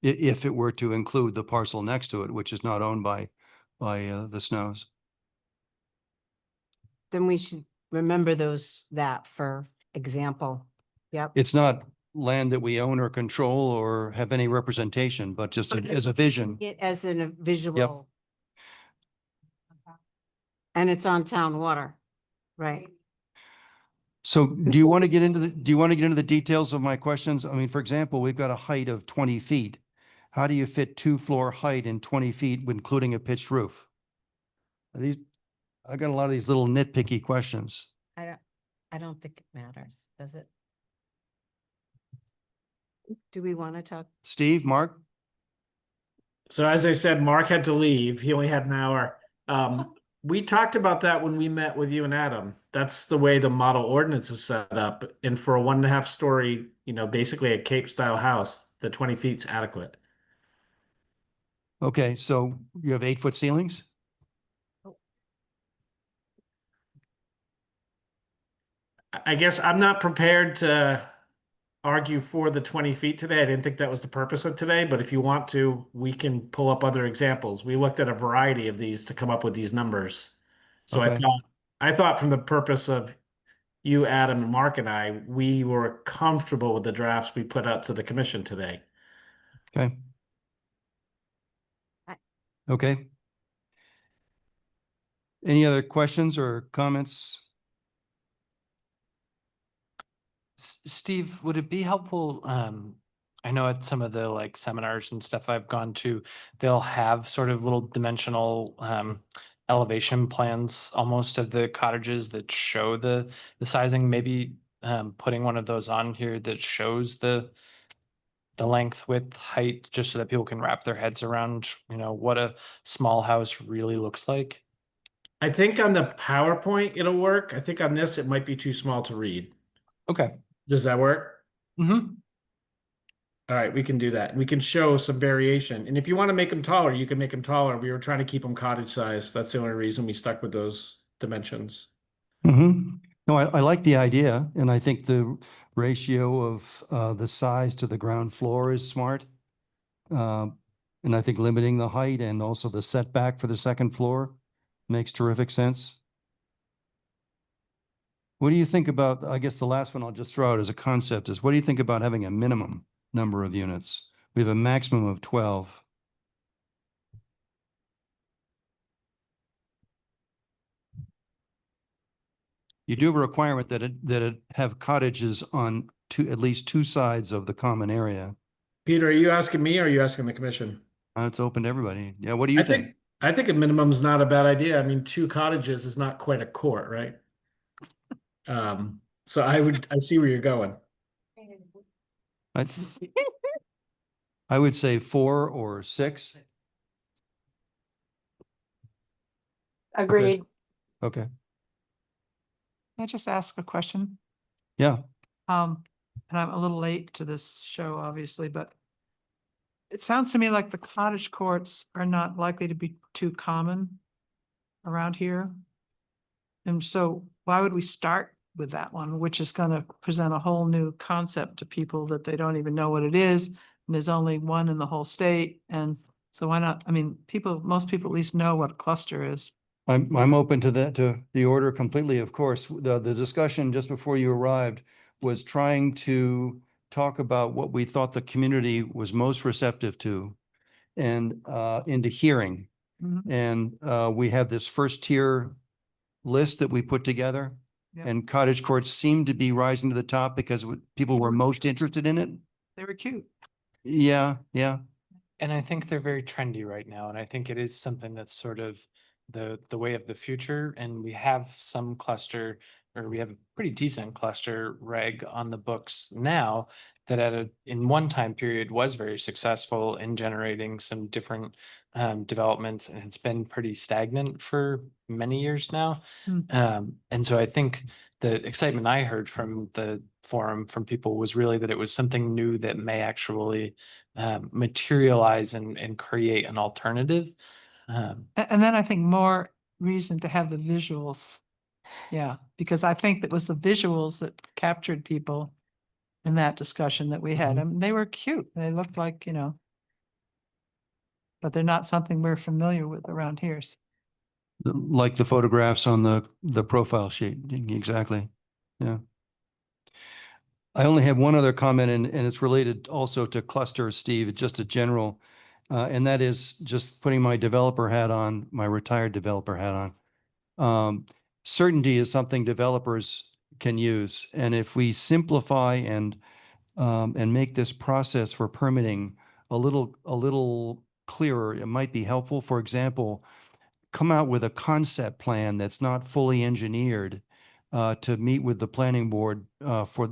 if it were to include the parcel next to it, which is not owned by the Snows. Then we should remember that for example. Yep. It's not land that we own or control or have any representation, but just as a vision. It as in a visual. And it's on town water, right? So do you want to get into the details of my questions? I mean, for example, we've got a height of 20 feet. How do you fit 2-floor height in 20 feet, including a pitched roof? I got a lot of these little nitpicky questions. I don't think it matters, does it? Do we want to talk? Steve, Mark? So as I said, Mark had to leave. He only had an hour. We talked about that when we met with you and Adam. That's the way the model ordinance is set up. And for a 1.5 story, basically a Cape style house, the 20 feet's adequate. Okay, so you have 8-foot ceilings? I guess I'm not prepared to argue for the 20 feet today. I didn't think that was the purpose of today, but if you want to, we can pull up other examples. We looked at a variety of these to come up with these numbers. So Okay. I thought from the purpose of you, Adam, and Mark and I, we were comfortable with the drafts we put out to the commission today. Okay. Okay. Any other questions or comments? Steve, would it be helpful? I know at some of the like seminars and stuff I've gone to, they'll have sort of little dimensional elevation plans almost of the cottages that show the sizing. Maybe putting one of those on here that shows the length, width, height, just so that people can wrap their heads around, what a small house really looks like. I think on the PowerPoint it'll work. I think on this it might be too small to read. Okay. Does that work? Mm-hmm. All right, we can do that. We can show some variation. And if you want to make them taller, you can make them taller. We were trying to keep them cottage size. That's the only reason we stuck with those dimensions. Mm-hmm. No, I like the idea, and I think the ratio of the size to the ground floor is smart. And I think limiting the height and also the setback for the second floor makes terrific sense. What do you think about, I guess the last one I'll just throw out as a concept is, what do you think about having a minimum number of units? We have a maximum of 12. You do have a requirement that it have cottages on at least two sides of the common area. Peter, are you asking me or are you asking the commission? It's open to everybody. Yeah, what do you think? I think a minimum is not a bad idea. I mean, 2 cottages is not quite a court, right? So I see where you're going. I I would say 4 or 6. Agreed. Okay, Can I just ask a question? yeah. And I'm a little late to this show, obviously, but it sounds to me like the cottage courts are not likely to be too common around here. And so why would we start with that one, which is going to present a whole new concept to people that they don't even know what it is? And there's only one in the whole state. And so why not? I mean, most people at least know what a cluster is. I'm open to that, to the order completely, of course. The discussion just before you arrived was trying to talk about what we thought the community was most receptive to and into hearing. Mhm. And we have this first tier list that we put together. Yep. And cottage courts seem to be rising to the top because people were most interested in it. They were cute. Yeah, yeah. And I think they're very trendy right now. And I think it is something that's sort of the way of the future. And we have some cluster, or we have a pretty decent cluster reg on the books now that in one time period was very successful in generating some different developments. And it's been pretty stagnant for many years now. And so I think the excitement I heard from the forum from people was really that it was something new that may actually materialize and create an alternative. And then I think more reason to have the visuals. Yeah, because I think that was the visuals that captured people in that discussion that we had. I mean, they were cute. They looked like, but they're not something we're familiar with around here. Like the photographs on the profile sheet. Exactly. Yeah. I only have one other comment and it's related also to cluster, Steve, just a general. And that is just putting my developer hat on, my retired developer hat on. Certainty is something developers can use. And if we simplify and make this process for permitting a little clearer, it might be helpful. For example, come out with a concept plan that's not fully engineered to meet with the planning board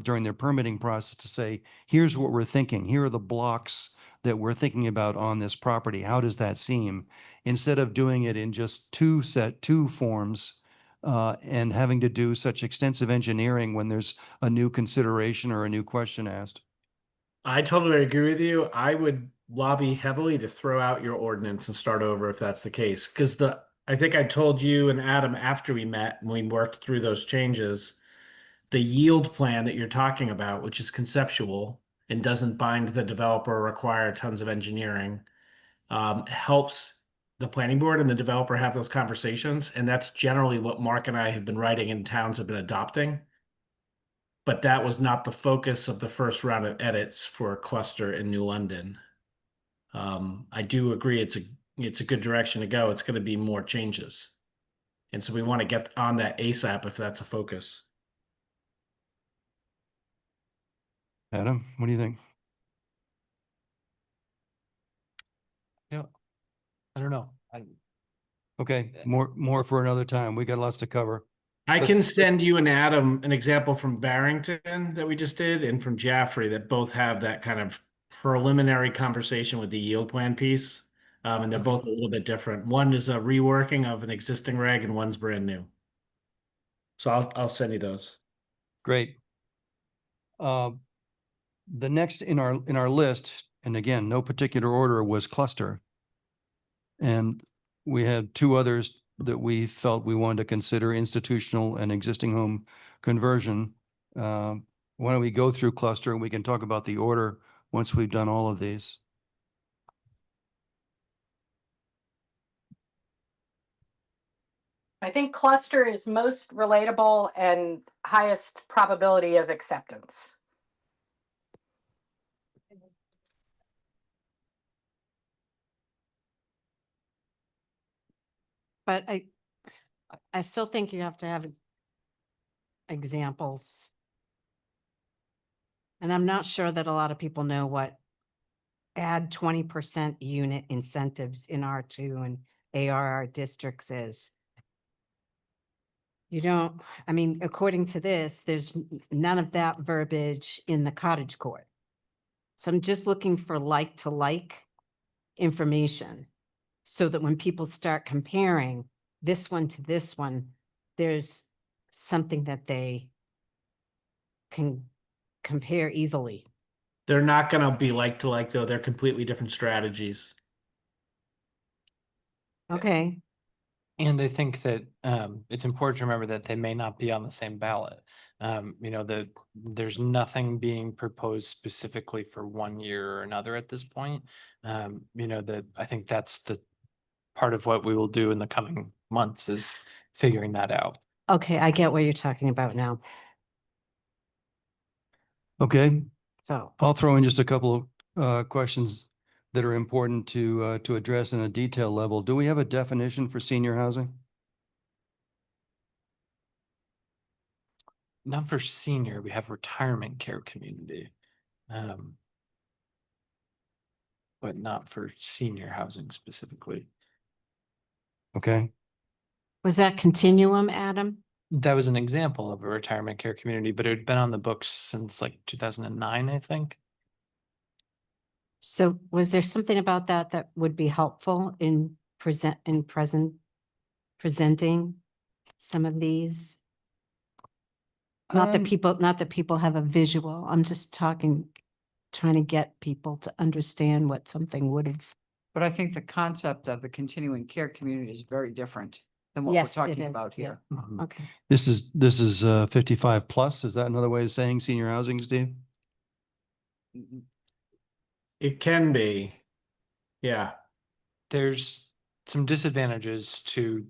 during their permitting process to say, here's what we're thinking. Here are the blocks that we're thinking about on this property. How does that seem? Instead of doing it in just two forms and having to do such extensive engineering when there's a new consideration or a new question asked. I totally agree with you. I would lobby heavily to throw out your ordinance and start over if that's the case. Because I think I told you and Adam after we met and we worked through those changes, the yield plan that you're talking about, which is conceptual and doesn't bind the developer or require tons of engineering, helps the planning board and the developer have those conversations. And that's generally what Mark and I have been writing and towns have been adopting. But that was not the focus of the first round of edits for cluster in New London. I do agree it's a good direction to go. It's going to be more changes. And so we want to get on that ASAP if that's a focus. Adam, what do you think? I don't know. Okay, more for another time. We got lots to cover. I can Let's- send you and Adam an example from Barrington that we just did and from Jaffrey that both have that kind of preliminary conversation with the yield plan piece. And they're both a little bit different. One is a reworking of an existing reg and one's brand new. So I'll send you those. Great. The next in our list, and again, no particular order, was cluster. And we had two others that we felt we wanted to consider: institutional and existing home conversion. Why don't we go through cluster and we can talk about the order once we've done all of these? I think cluster is most relatable and highest probability of acceptance. But I still think you have to have examples. And I'm not sure that a lot of people know what add 20% unit incentives in R2 and ARR districts is. You don't, I mean, according to this, there's none of that verbiage in the cottage court. So I'm just looking for like to like information so that when people start comparing this one to this one, there's something that they can compare easily. They're not gonna be like to like, though. They're completely different strategies. Okay, And I think that it's important to remember that they may not be on the same ballot. You know, there's nothing being proposed specifically for one year or another at this point. You know, that I think that's the part of what we will do in the coming months is figuring that out. okay, I get what you're talking about now. Okay, So, I'll throw in just a couple of questions that are important to address in a detail level. Do we have a definition for senior housing? Not for senior, we have retirement care community. But not for senior housing specifically. Okay, was that continuum, Adam? That was an example of a retirement care community, but it had been on the books since like 2009, I think. So was there something about that that would be helpful in presenting some of these? Not that people have a visual. I'm just trying to get people to understand what something would have. But I think the concept of the continuing care community is very different than what we're Yes, it talking is, about yeah. here. Mhm. Okay. this is 55 plus. Is that another way of saying senior housing, Steve? It can be. Yeah. There's some disadvantages to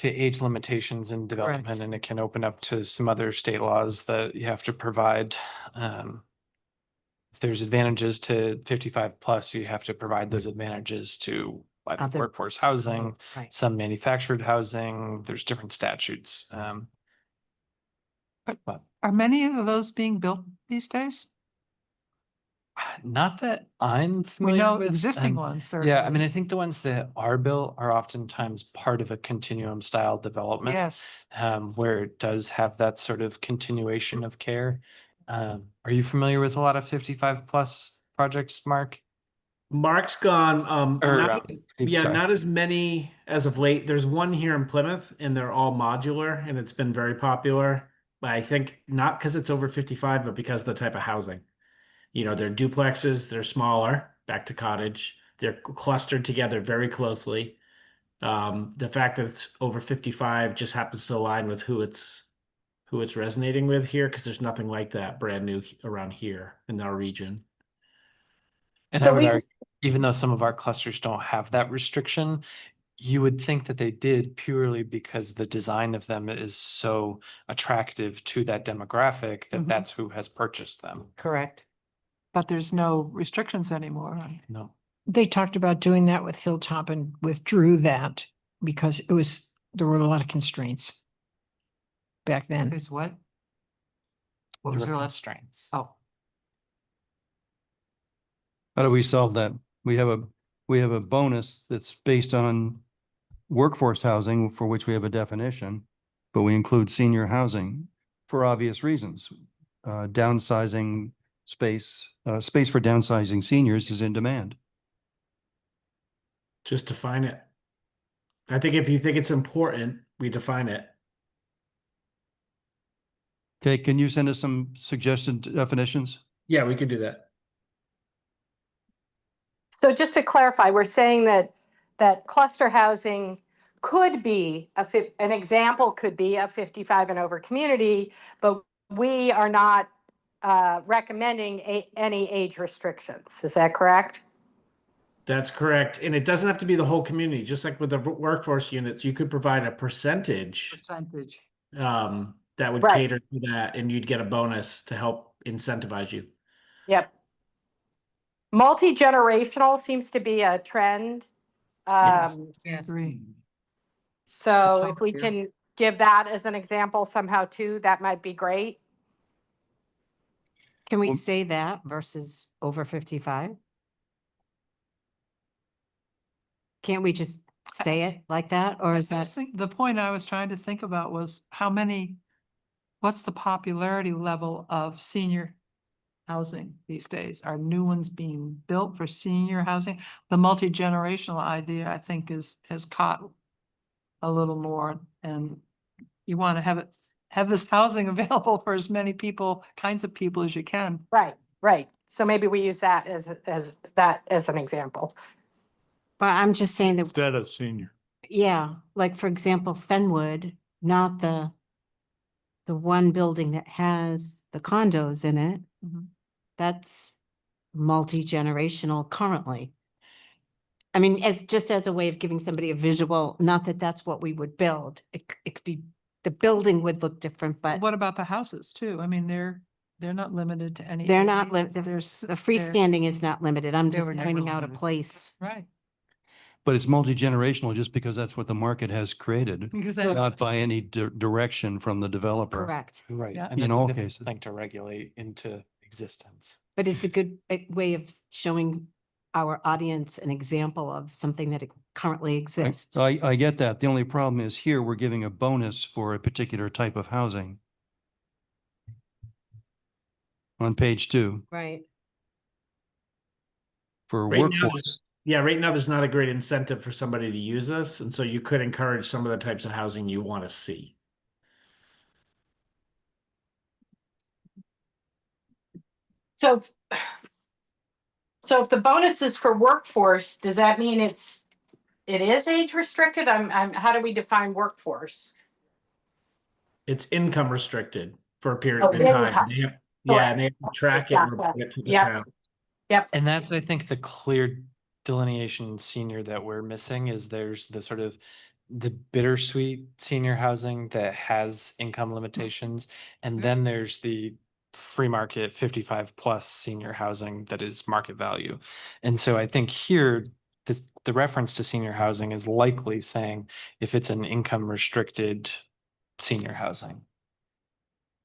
age limitations in development, Correct. and it can open up to some other state laws that you have to provide. If there's advantages to 55 plus, you have to provide those advantages to like Other- workforce housing, Right. some manufactured housing. There's different statutes. But Are many of those being built these days? not that I'm We familiar know with. existing ones, certainly. Yeah, I mean, I think the ones that are built are oftentimes part of a continuum style development. Yes. Where it does have that sort of continuation of care. Are you familiar with a lot of 55 plus projects, Mark? Mark's gone, Or, not, Steve, yeah, sorry. not as many as of late. There's one here in Plymouth and they're all modular and it's been very popular. But I think not because it's over 55, but because of the type of housing. You know, they're duplexes, they're smaller, back to cottage. They're clustered together very closely. The fact that it's over 55 just happens to align with who it's resonating with here, because there's nothing like that brand new around here in our region. And So I would we argue, just, even though some of our clusters don't have that restriction, you would think that they did purely because the design of them is so attractive to that demographic that Mhm. that's who has purchased them. Correct. But there's no restrictions anymore. No. They talked about doing that with Hilltop and withdrew that because there were a lot of constraints back then. There's what? What There was were your last? constraints. Oh, How do we solve that? We have a bonus that's based on workforce housing for which we have a definition, but we include senior housing for obvious reasons. Downsizing space for downsizing seniors is in demand. Just define it. I think if you think it's important, we define it. Okay, can you send us some suggested definitions? Yeah, we could do that. so just to clarify, we're saying that cluster housing could be an example could be a 55 and over community, but we are not recommending any age restrictions. Is that correct? That's correct. And it doesn't have to be the whole community. Just like with the workforce units, you could provide a percentage Percentage. that would Right. cater to that, and you'd get a bonus to help incentivize you. Yep. Multi-generational seems to be a trend. Yes. Yes. Agree. So It's if we all can give that as an example somehow too, that might be great. Can we Well- say that versus over 55? Can't we just say it like that, or is I that? was the point I was trying to think about was what's the popularity level of senior housing these days? Are new ones being built for senior housing? The multi-generational idea, I think, has caught a little more, and you want to have this housing available for as many kinds of people as you can. Right, right. So maybe we use that as an example. But I'm just saying that, Instead of senior. yeah, like for example, Fenwood, not the one building that has the condos in it. Mhm. That's multi-generational currently. I mean, just as a way of giving somebody a visual, not that that's what we would build. It could be, the building would look different, but What about the houses too? I mean, they're not limited to any. they're not, age. the they're- freestanding is not limited. I'm They just were never pointing out a limited. place. Right. But it's multi-generational just because that's what the market has created, Exactly. not by any direction from the developer. Correct. Right. Yeah. And In that's a all different cases. thing to regulate into existence. But it's a good way of showing our audience an example of something that currently exists. I get that. The only problem is here, we're giving a bonus for a particular type of housing. On page 2, Right. for Right now, workforce. Yeah, right now there's not a great incentive for somebody to use this, and so you could encourage some of the types of housing you want to see. So if the bonus is for workforce, does that mean it is age restricted? How do we define workforce? It's income restricted for a period Oh, of time. income. Yeah, and they have to track it and Gotcha. report it to the Yep. town. Yep. And that's, I think, the clear delineation senior that we're missing is there's the sort of the bittersweet senior housing that has income limitations. And then there's the free market 55 plus senior housing that is market value. And so I think here, the reference to senior housing is likely saying if it's an income restricted senior housing.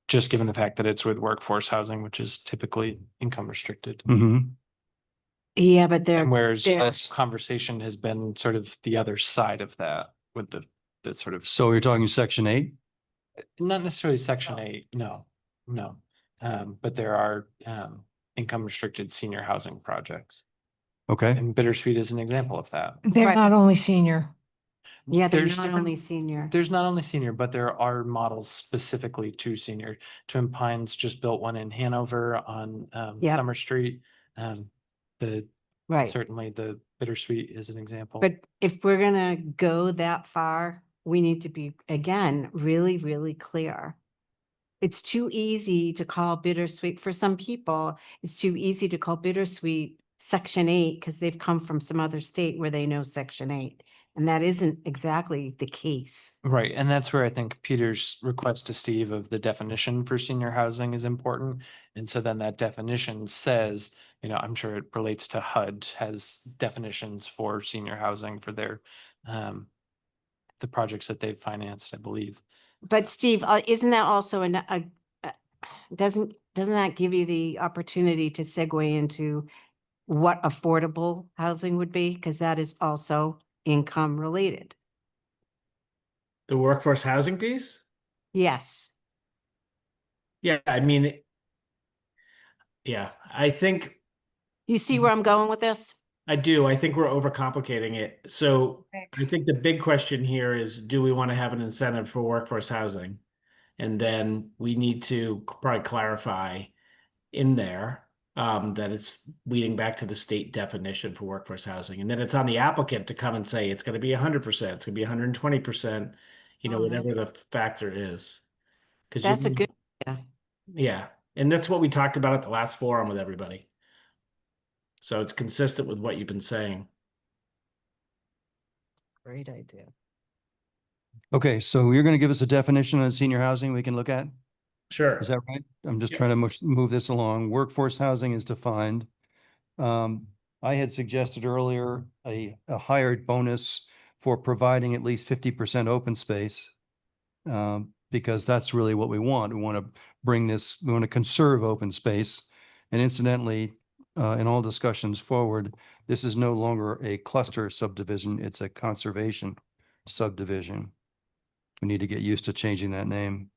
Just given the fact that it's with workforce housing, which is typically income restricted. Mhm. Yeah, but they're, And whereas they're- this conversation has been sort of the other side of that with the sort of, So you're talking section 8? not necessarily section 8, no. But there are income restricted senior housing projects. Okay. And Bittersweet is an example of that. They're Right. not only senior. yeah, they're There's not different- only senior. There's not only senior, but there are models specifically to senior. Twin Pines just built one in Hanover on Yep. Summer Street. Right. Certainly the Bittersweet is an example. But if we're gonna go that far, we need to be, again, really, really clear. It's too easy to call bittersweet, for some people, it's too easy to call bittersweet section 8 because they've come from some other state where they know section 8. And that isn't exactly the case. Right, and that's where I think Peter's request to Steve of the definition for senior housing is important. And so then that definition says, I'm sure it relates to HUD, has definitions for senior housing for their the projects that they've financed, I believe. But Steve, isn't that also doesn't that give you the opportunity to segue into what affordable housing would be? Because that is also income related. The workforce housing piece? Yes. Yeah, I mean, yeah, I think You see where I'm going with this? I do. I think we're overcomplicating it. So I think the big question here is, do we want to have an incentive for workforce housing? And then we need to probably clarify in there that it's leading back to the state definition for workforce housing. And then it's on the applicant to come and say, it's going to be 100%, it's going to be 120%, Oh, whatever the that's- factor is. Because That's a good, yeah. And that's what we talked about at the last forum with everybody. So it's consistent with what you've been saying. Great idea. Okay, so you're going to give us a definition on senior housing we can look at? Sure. Is that right? I'm just Yep. trying to move this along. Workforce housing is defined. I had suggested earlier a hired bonus for providing at least 50% open space. Because that's really what we want. We want to we want to conserve open space. And incidentally, in all discussions forward, this is no longer a cluster subdivision, it's a conservation subdivision. We need to get used to changing that name.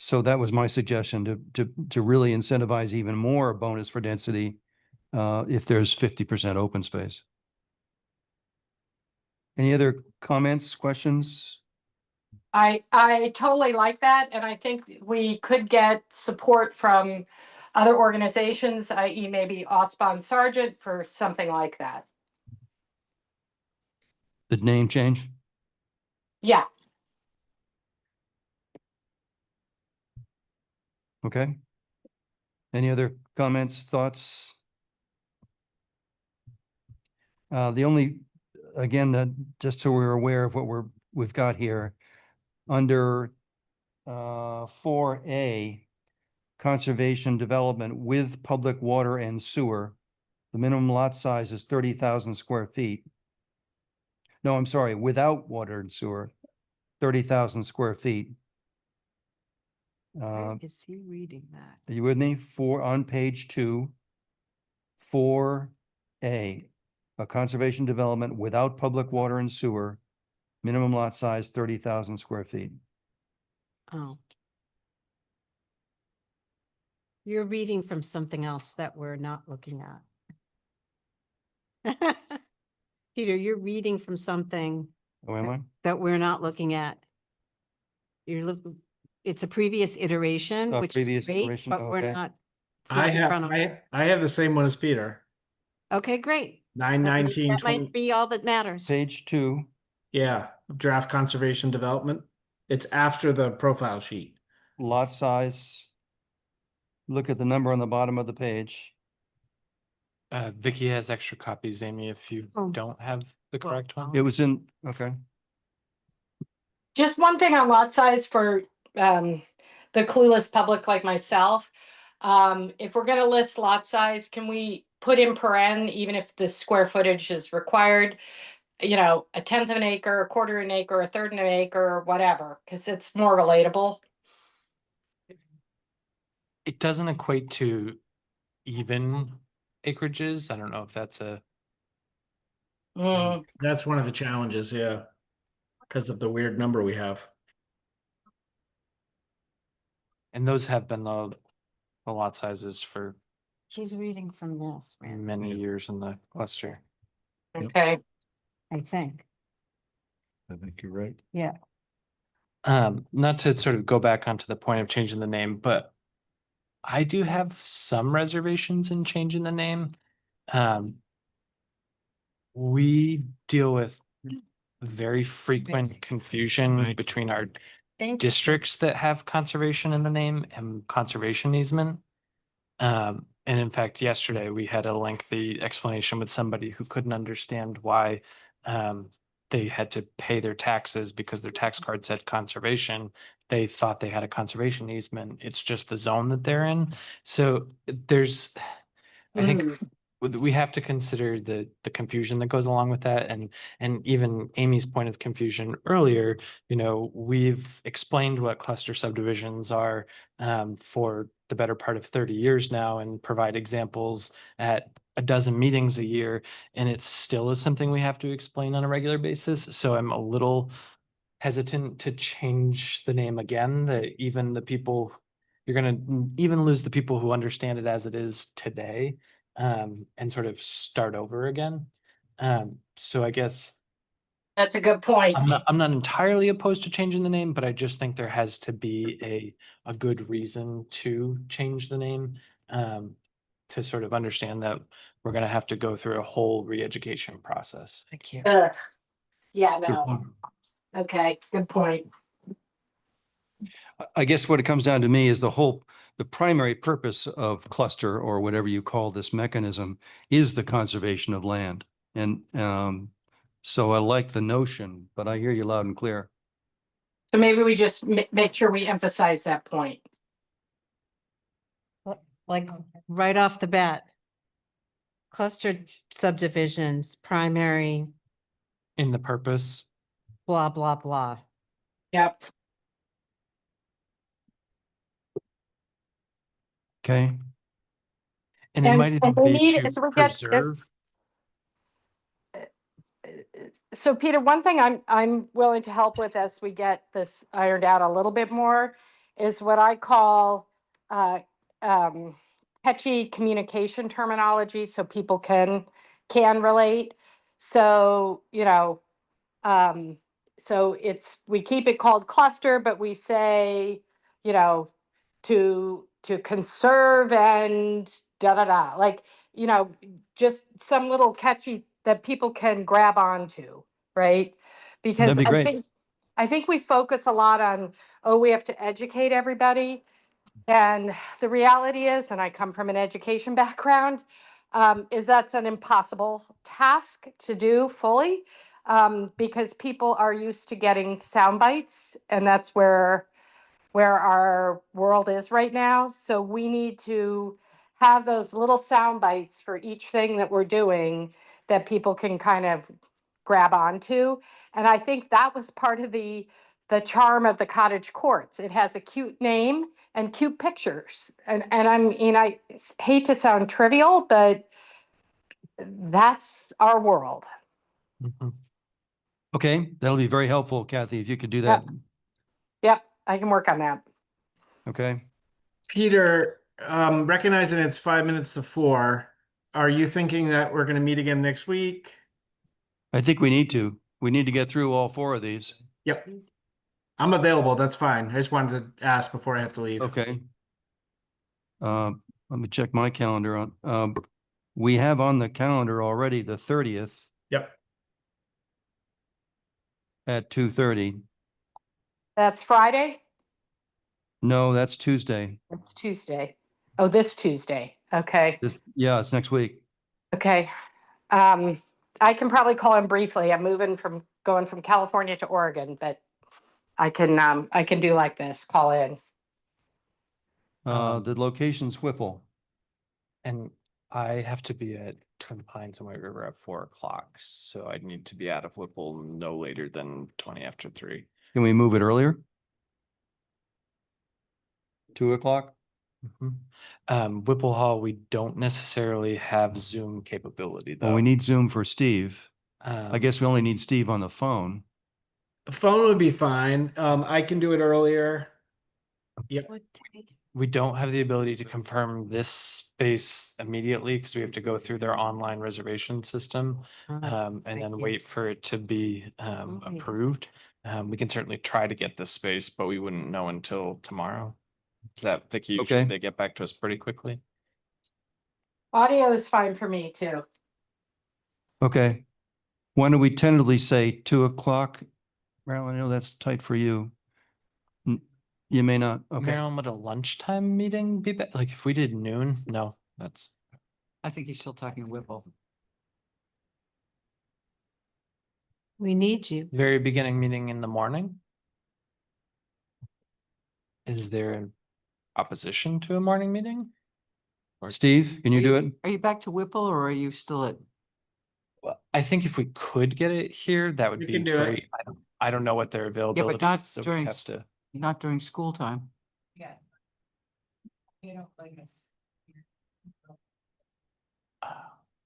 So that was my suggestion to really incentivize even more bonus for density if there's 50% open space. Any other comments, questions? I totally like that, and I think we could get support from other organizations, i.e. maybe Osbon Sargent for something like that. The name change? Yeah, Okay. Any other comments, thoughts? The only, again, just so we're aware of what we've got here, under 4A, conservation development with public water and sewer, the minimum lot size is 30,000 square feet. No, I'm sorry, without water and sewer, 30,000 square feet. Where is he reading that? Are you with me? On page 2, 4A, a conservation development without public water and sewer, minimum lot size 30,000 square feet. Oh. You're reading from something else that we're not looking at. Peter, you're reading from something Oh, am I? that we're not looking at. It's a previous iteration, Oh, which previous is great, iteration, but we're okay. not, it's not in front of us. I have the same one as Peter. Okay, great. 919 That might be all that matters. Page 2, Yeah, draft conservation development. It's after the profile sheet. lot size. Look at the number on the bottom of the page. Vicky has extra copies, Amy, if you Oh. don't have the Well, correct one. It was in, okay. just one thing on lot size for the clueless public like myself. If we're gonna list lot size, can we put in paren, even if the square footage is required? You know, a tenth of an acre, a quarter of an acre, a third of an acre, whatever, because it's more relatable. It doesn't equate to even acreages. I don't know if that's a, Mm, That's one of the challenges, yeah. Because of the weird number we have. and those have been the lot sizes for He's reading from this, man, many years in the cluster. okay. I think. I think you're right. Yeah. Not to sort of go back onto the point of changing the name, but I do have some reservations in changing the name. We deal with very frequent confusion Right. between our Thank you. districts that have conservation in the name and conservation easement. And in fact, yesterday we had a lengthy explanation with somebody who couldn't understand why they had to pay their taxes because their tax card said conservation. They thought they had a conservation easement. It's just the zone that they're in. So there's, I think we have to consider the confusion that goes along with that, and even Amy's point of confusion earlier. You know, we've explained what cluster subdivisions are for the better part of 30 years now, and provide examples at a dozen meetings a year, and it still is something we have to explain on a regular basis. So I'm a little hesitant to change the name again. That even the people, you're going to even lose the people who understand it as it is today. And sort of start over again. So I guess That's a good point. I'm not entirely opposed to changing the name, but I just think there has to be a good reason to change the name. To sort of understand that we're gonna have to go through a whole re-education process. Thank you. Ugh. Yeah, Good no. point. Okay, good point. I guess what it comes down to me is the whole the primary purpose of cluster or whatever you call this mechanism is the conservation of land. And so I like the notion, but I hear you loud and clear. So maybe we just make sure we emphasize that point. Like right off the bat. Clustered subdivisions, primary, In the purpose, blah, blah, blah. Yep. Okay. and it might even we be need, to so we get, preserve. so Peter, one thing I'm willing to help with as we get this ironed out a little bit more is what I call catchy communication terminology so people can relate. So, you know, so we keep it called cluster, but we say, you know, to conserve and da da da, like, you know, just some little catchy that people can grab onto, right? Because That'd be great. I think we focus a lot on, oh, we have to educate everybody. And the reality is, and I come from an education background, is that's an impossible task to do fully, because people are used to getting sound bites, and that's where our world is right now. So we need to have those little sound bites for each thing that we're doing that people can kind of grab onto. And I think that was part of the charm of the cottage courts. It has a cute name and cute pictures. And I mean, I hate to sound trivial, but that's our world. Mhm. Okay, that'll be very helpful, Kathy, if you could do that. Yep, I can work on that. Okay. Peter, recognizing it's 5 minutes to 4, are you thinking that we're gonna meet again next week? I think we need to. We need to get through all 4 of these. Yep. I'm available, that's fine. I just wanted to ask before I have to leave. Okay. Let me check my calendar on, we have on the calendar already the 30th Yep. at 2:30. That's Friday? No, that's Tuesday. That's Tuesday. Oh, this Tuesday. Okay. Yeah, it's next week. Okay. I can probably call him briefly. I'm going from California to Oregon, but I can do like this, call in. The location's Whipple. And I have to be at Twin Pines and White River at 4:00, so I'd need to be out of Whipple no later than 20 after 3. Can we move it earlier? 2:00? Whipple Hall, we don't necessarily have Zoom capability though. Well, we need Zoom for Steve. I Um, guess we only need Steve on the phone. Phone would be fine. I can do it earlier. Yep. we don't have the ability to confirm this space immediately because we have to go through their online reservation system and then wait for it to be approved. We can certainly try to get this space, but we wouldn't know until tomorrow. Is that, Vicky, usually Okay. they get back to us pretty quickly? Audio is fine for me too. Okay. Why don't we tentatively say 2:00? Marilyn, I know that's tight for you. You may not. Okay. Marilyn, would a lunchtime meeting be better? Like if we did noon? No, that's I think he's still talking Whipple. We need you. very beginning meeting in the morning. Is there an opposition to a morning meeting? Steve, can you do it? Are you back to Whipple or are you still at? Well, I think if we could get it here, that would We be can do it. great. I don't know what their availability not is, so we during have to. Not during school time. Yeah. You know, like this.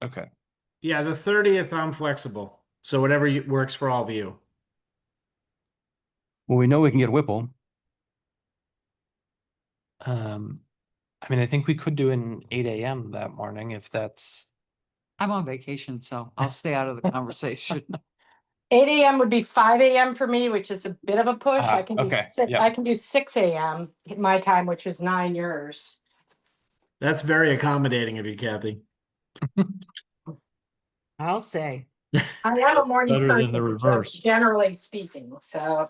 Okay. Yeah, the 30th, I'm flexible. So whatever works for all of you. Well, we know we can get Whipple. I mean, I think we could do an 8 a.m. that morning if that's. I'm on vacation, so I'll stay out of the conversation. 8 a.m. would be 5 a.m. for me, which is a bit of a push. I can do Okay, I can do 6 a.m. my time, which is 9 yours. That's very accommodating of you, Kathy. I'll say. I am a morning Better than the person, reverse. generally speaking, so.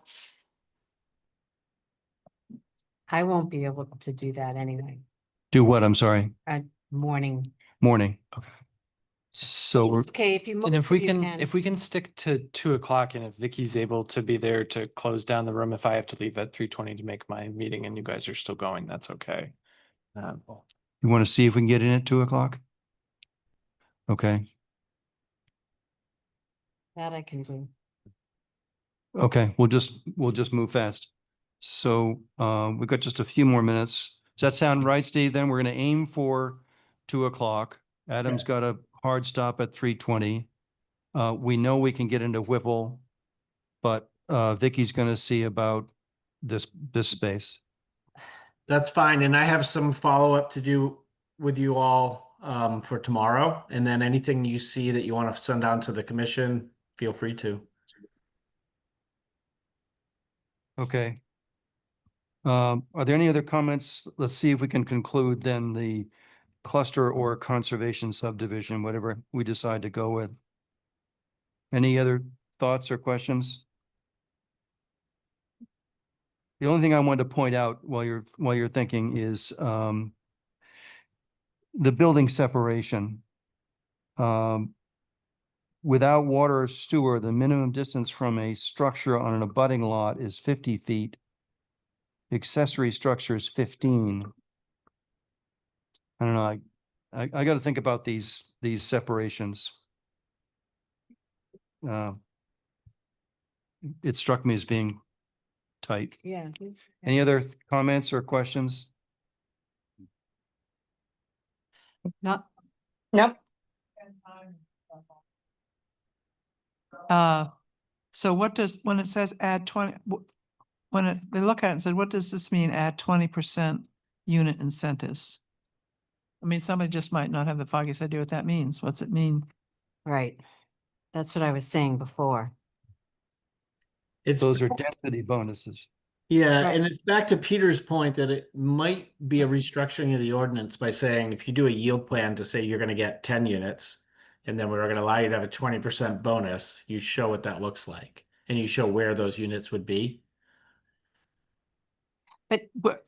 I won't be able to do that anyway. Do what? I'm sorry. Morning. Morning. Okay. So we're, Okay, if you. And most if we of you can, if we can stick to 2 o'clock, and if Vicky's able to be there to close down the room, if I have to leave at 3:20 to make my meeting and you guys are still going, that's okay. you want to see if we can get in at 2 o'clock? Okay. That I can do. Okay, we'll just move fast. So we've got just a few more minutes. Does that sound right, Steve? Then we're going to aim for 2 o'clock. Adam's got a hard stop at 3:20. We know we can get into Whipple, but Vicky's going to see about this space. That's fine. And I have some follow-up to do with you all for tomorrow. And then anything you see that you want to send on to the commission, feel free to. Okay. Are there any other comments? Let's see if we can conclude then the cluster or conservation subdivision, whatever we decide to go with. Any other thoughts or questions? The only thing I wanted to point out while you're thinking is the building separation. Without water or sewer, the minimum distance from a structure on an abutting lot is 50 feet. Accessory structure is 15. I don't know. I got to think about these separations. It struck me as being tight. Yeah. Any other comments or questions? Not, Nope. so what does, when it says add 20, they look at it and said, what does this mean, add 20% unit incentives? I mean, somebody just might not have the foggiest idea what that means. What's it mean? Right. That's what I was saying before. It's Those are density bonuses. Yeah, Right. and it's back to Peter's point that it might be a restructuring of the ordinance by saying if you do a yield plan to say you're going to get 10 units, and then we're going to allow you to have a 20% bonus, you show what that looks like, and you show where those units would be. But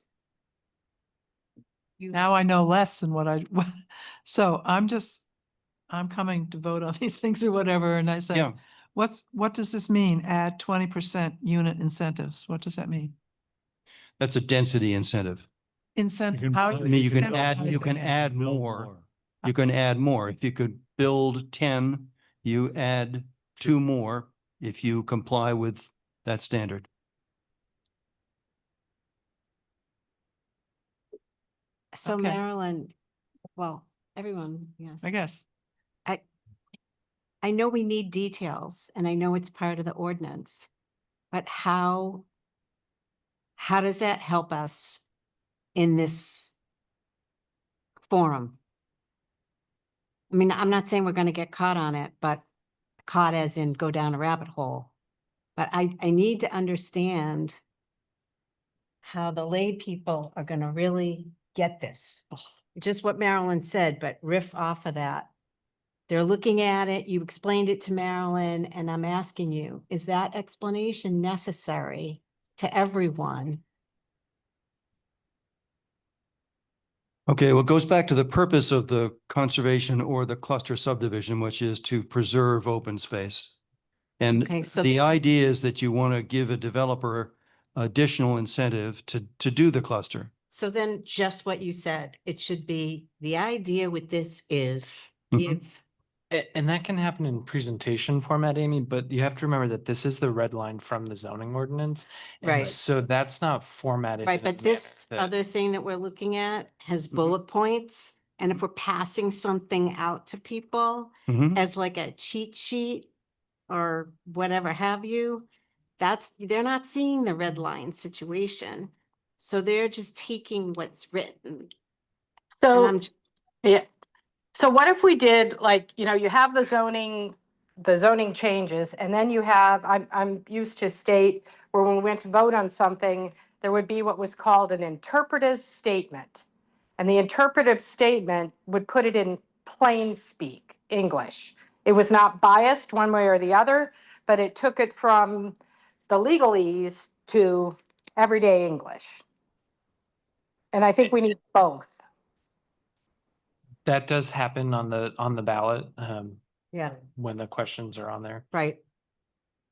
now I know less than what so I'm coming to vote on these things or whatever, and I say, Yeah. what does this mean? Add 20% unit incentives. What does that mean? That's a density incentive. Incentive, how? I mean, you can add incentivize it? more. You can add more. If you could build 10, you add 2 more if you comply with that standard. So Okay. Marilyn, well, everyone, yes. I guess. I know we need details and I know it's part of the ordinance, but how does that help us in this forum? I mean, I'm not saying we're going to get caught on it, but caught as in go down a rabbit hole. But I need to understand how the lay people are going to really get this. Just what Marilyn said, but riff off of that. They're looking at it, you explained it to Marilyn, and I'm asking you, is that explanation necessary to everyone? Okay, well, it goes back to the purpose of the conservation or the cluster subdivision, which is to preserve open space. And Okay, so the idea is that you want to give a developer additional incentive to do the cluster. So then just what you said, it should be, the idea with this is Mhm. give, And that can happen in presentation format, Amy, but you have to remember that this is the red line from the zoning ordinance. And Right. so that's not formatted. right, in a but this manner that- other thing that we're looking at has bullet points. And if we're passing something out to people Mhm. as like a cheat sheet or whatever have you, they're not seeing the red line situation. So they're just taking what's written. And So, I'm, yeah. So what if we did like, you have the zoning changes, and then you have, I'm used to state where when we went to vote on something, there would be what was called an interpretive statement. And the interpretive statement would put it in plain speak English. It was not biased one way or the other, but it took it from the legalese to everyday English. And I think we need both. That does happen on the ballot, Yeah, when the questions are on there. right.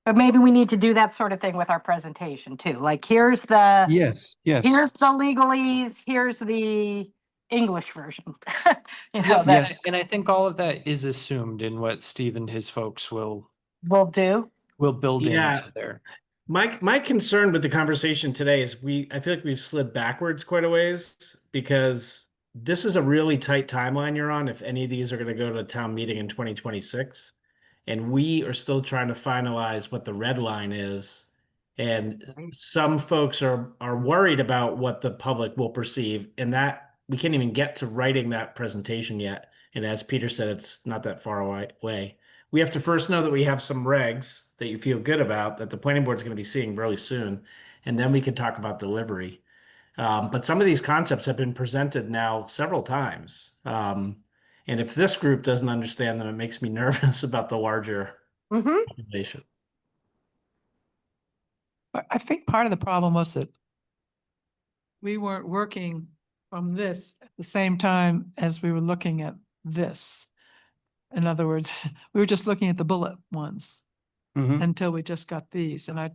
But maybe we need to do that sort of thing with our presentation too. Like, here's the Yes, yes. here's the legalese, here's the English version. You know, Yep, that Yes. and I think all of that is assumed in what Steve and his folks will we'll do. build Yeah. into there. My concern with the conversation today is I feel like we've slid backwards quite a ways because this is a really tight timeline you're on if any of these are going to go to town meeting in 2026. And we are still trying to finalize what the red line is. And some folks are worried about what the public will perceive, and that we can't even get to writing that presentation yet. And as Peter said, it's not that far away. We have to first know that we have some regs that you feel good about that the planning board is going to be seeing really soon, and then we can talk about delivery. But some of these concepts have been presented now several times. And if this group doesn't understand them, it makes me nervous about the larger Mm-hmm. population. But I think part of the problem was that we weren't working from this at the same time as we were looking at this. In other words, we were just looking at the bullet ones Mhm. until we just got these. And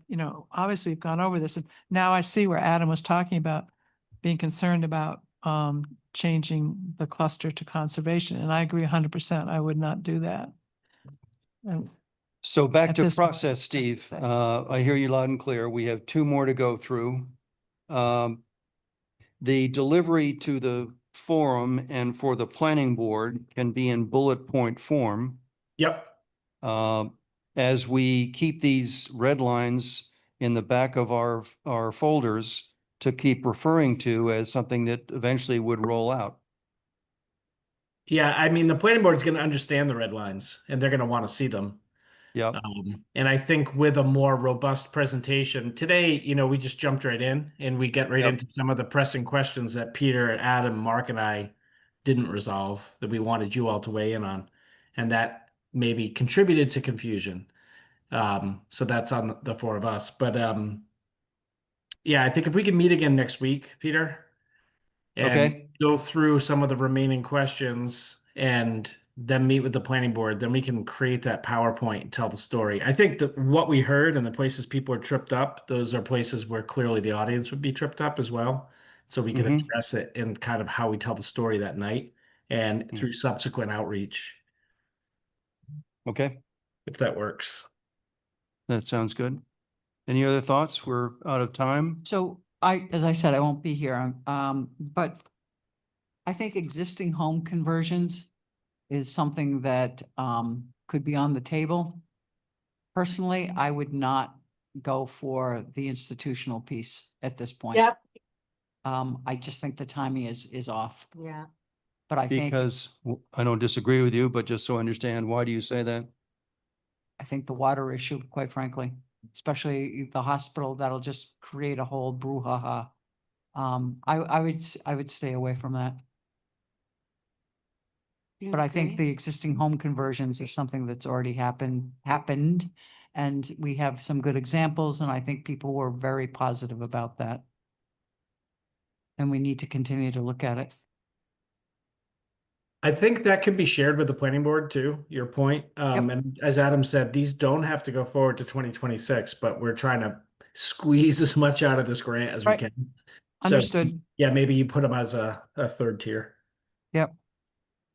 obviously we've gone over this, and now I see where Adam was talking about being concerned about changing the cluster to conservation. And I agree 100%. I would not do that. And So back At to this point, process, Steve. say. I hear you loud and clear. We have two more to go through. The delivery to the forum and for the planning board can be in bullet point form. Yep. As we keep these red lines in the back of our folders to keep referring to as something that eventually would roll out. Yeah, I mean, the planning board is going to understand the red lines and they're going to want to see them. Yep. And I think with a more robust presentation today, we just jumped right in and we get right Yep. into some of the pressing questions that Peter, Adam, Mark, and I didn't resolve that we wanted you all to weigh in on. And that maybe contributed to confusion. So that's on the four of us. But yeah, I think if we can meet again next week, Peter, and Okay. go through some of the remaining questions and then meet with the planning board, then we can create that PowerPoint and tell the story. I think that what we heard and the places people are tripped up, those are places where clearly the audience would be tripped up as well. So we can Mhm. address it in kind of how we tell the story that night and Yeah. through subsequent outreach, Okay. if that works. That sounds good. Any other thoughts? We're out of time. So as I said, I won't be here, but I think existing home conversions is something that, could be on the table. Personally, I would not go for the institutional piece at this point. Yep. I just think the timing is off, Yeah. but I think I don't disagree with you, but just so I understand, why do you say that? the water issue, quite frankly, especially the hospital, that'll just create a whole brouhaha. I would stay away from that. But I think the existing home conversions is something that's already happened, and we have some good examples, and I think people were very positive about that. And we need to continue to look at it. I think that could be shared with the planning board too, your point. And as Adam said, these don't have to go forward to 2026, but we're trying to squeeze as much out of this grant as we Right. can. So, Understood. yeah, maybe you put them as a third tier. Yep.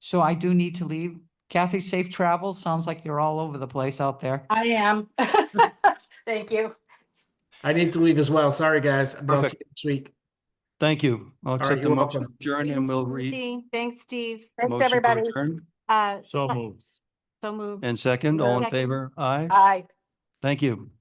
So I do need to leave. Kathy, safe travels. Sounds like you're all over the place out there. I am. Thank you. I need to leave as well. Sorry, guys. But I'll see Perfect. you next week. Thank you. I'll right, accept the you're motion to welcome. adjourn and we'll read. Timothy. Thanks, Steve. Thanks, Motion to everybody. adjourn. So moved. So moved. And second, all in Second. favor? Aye. Bye. Thank you.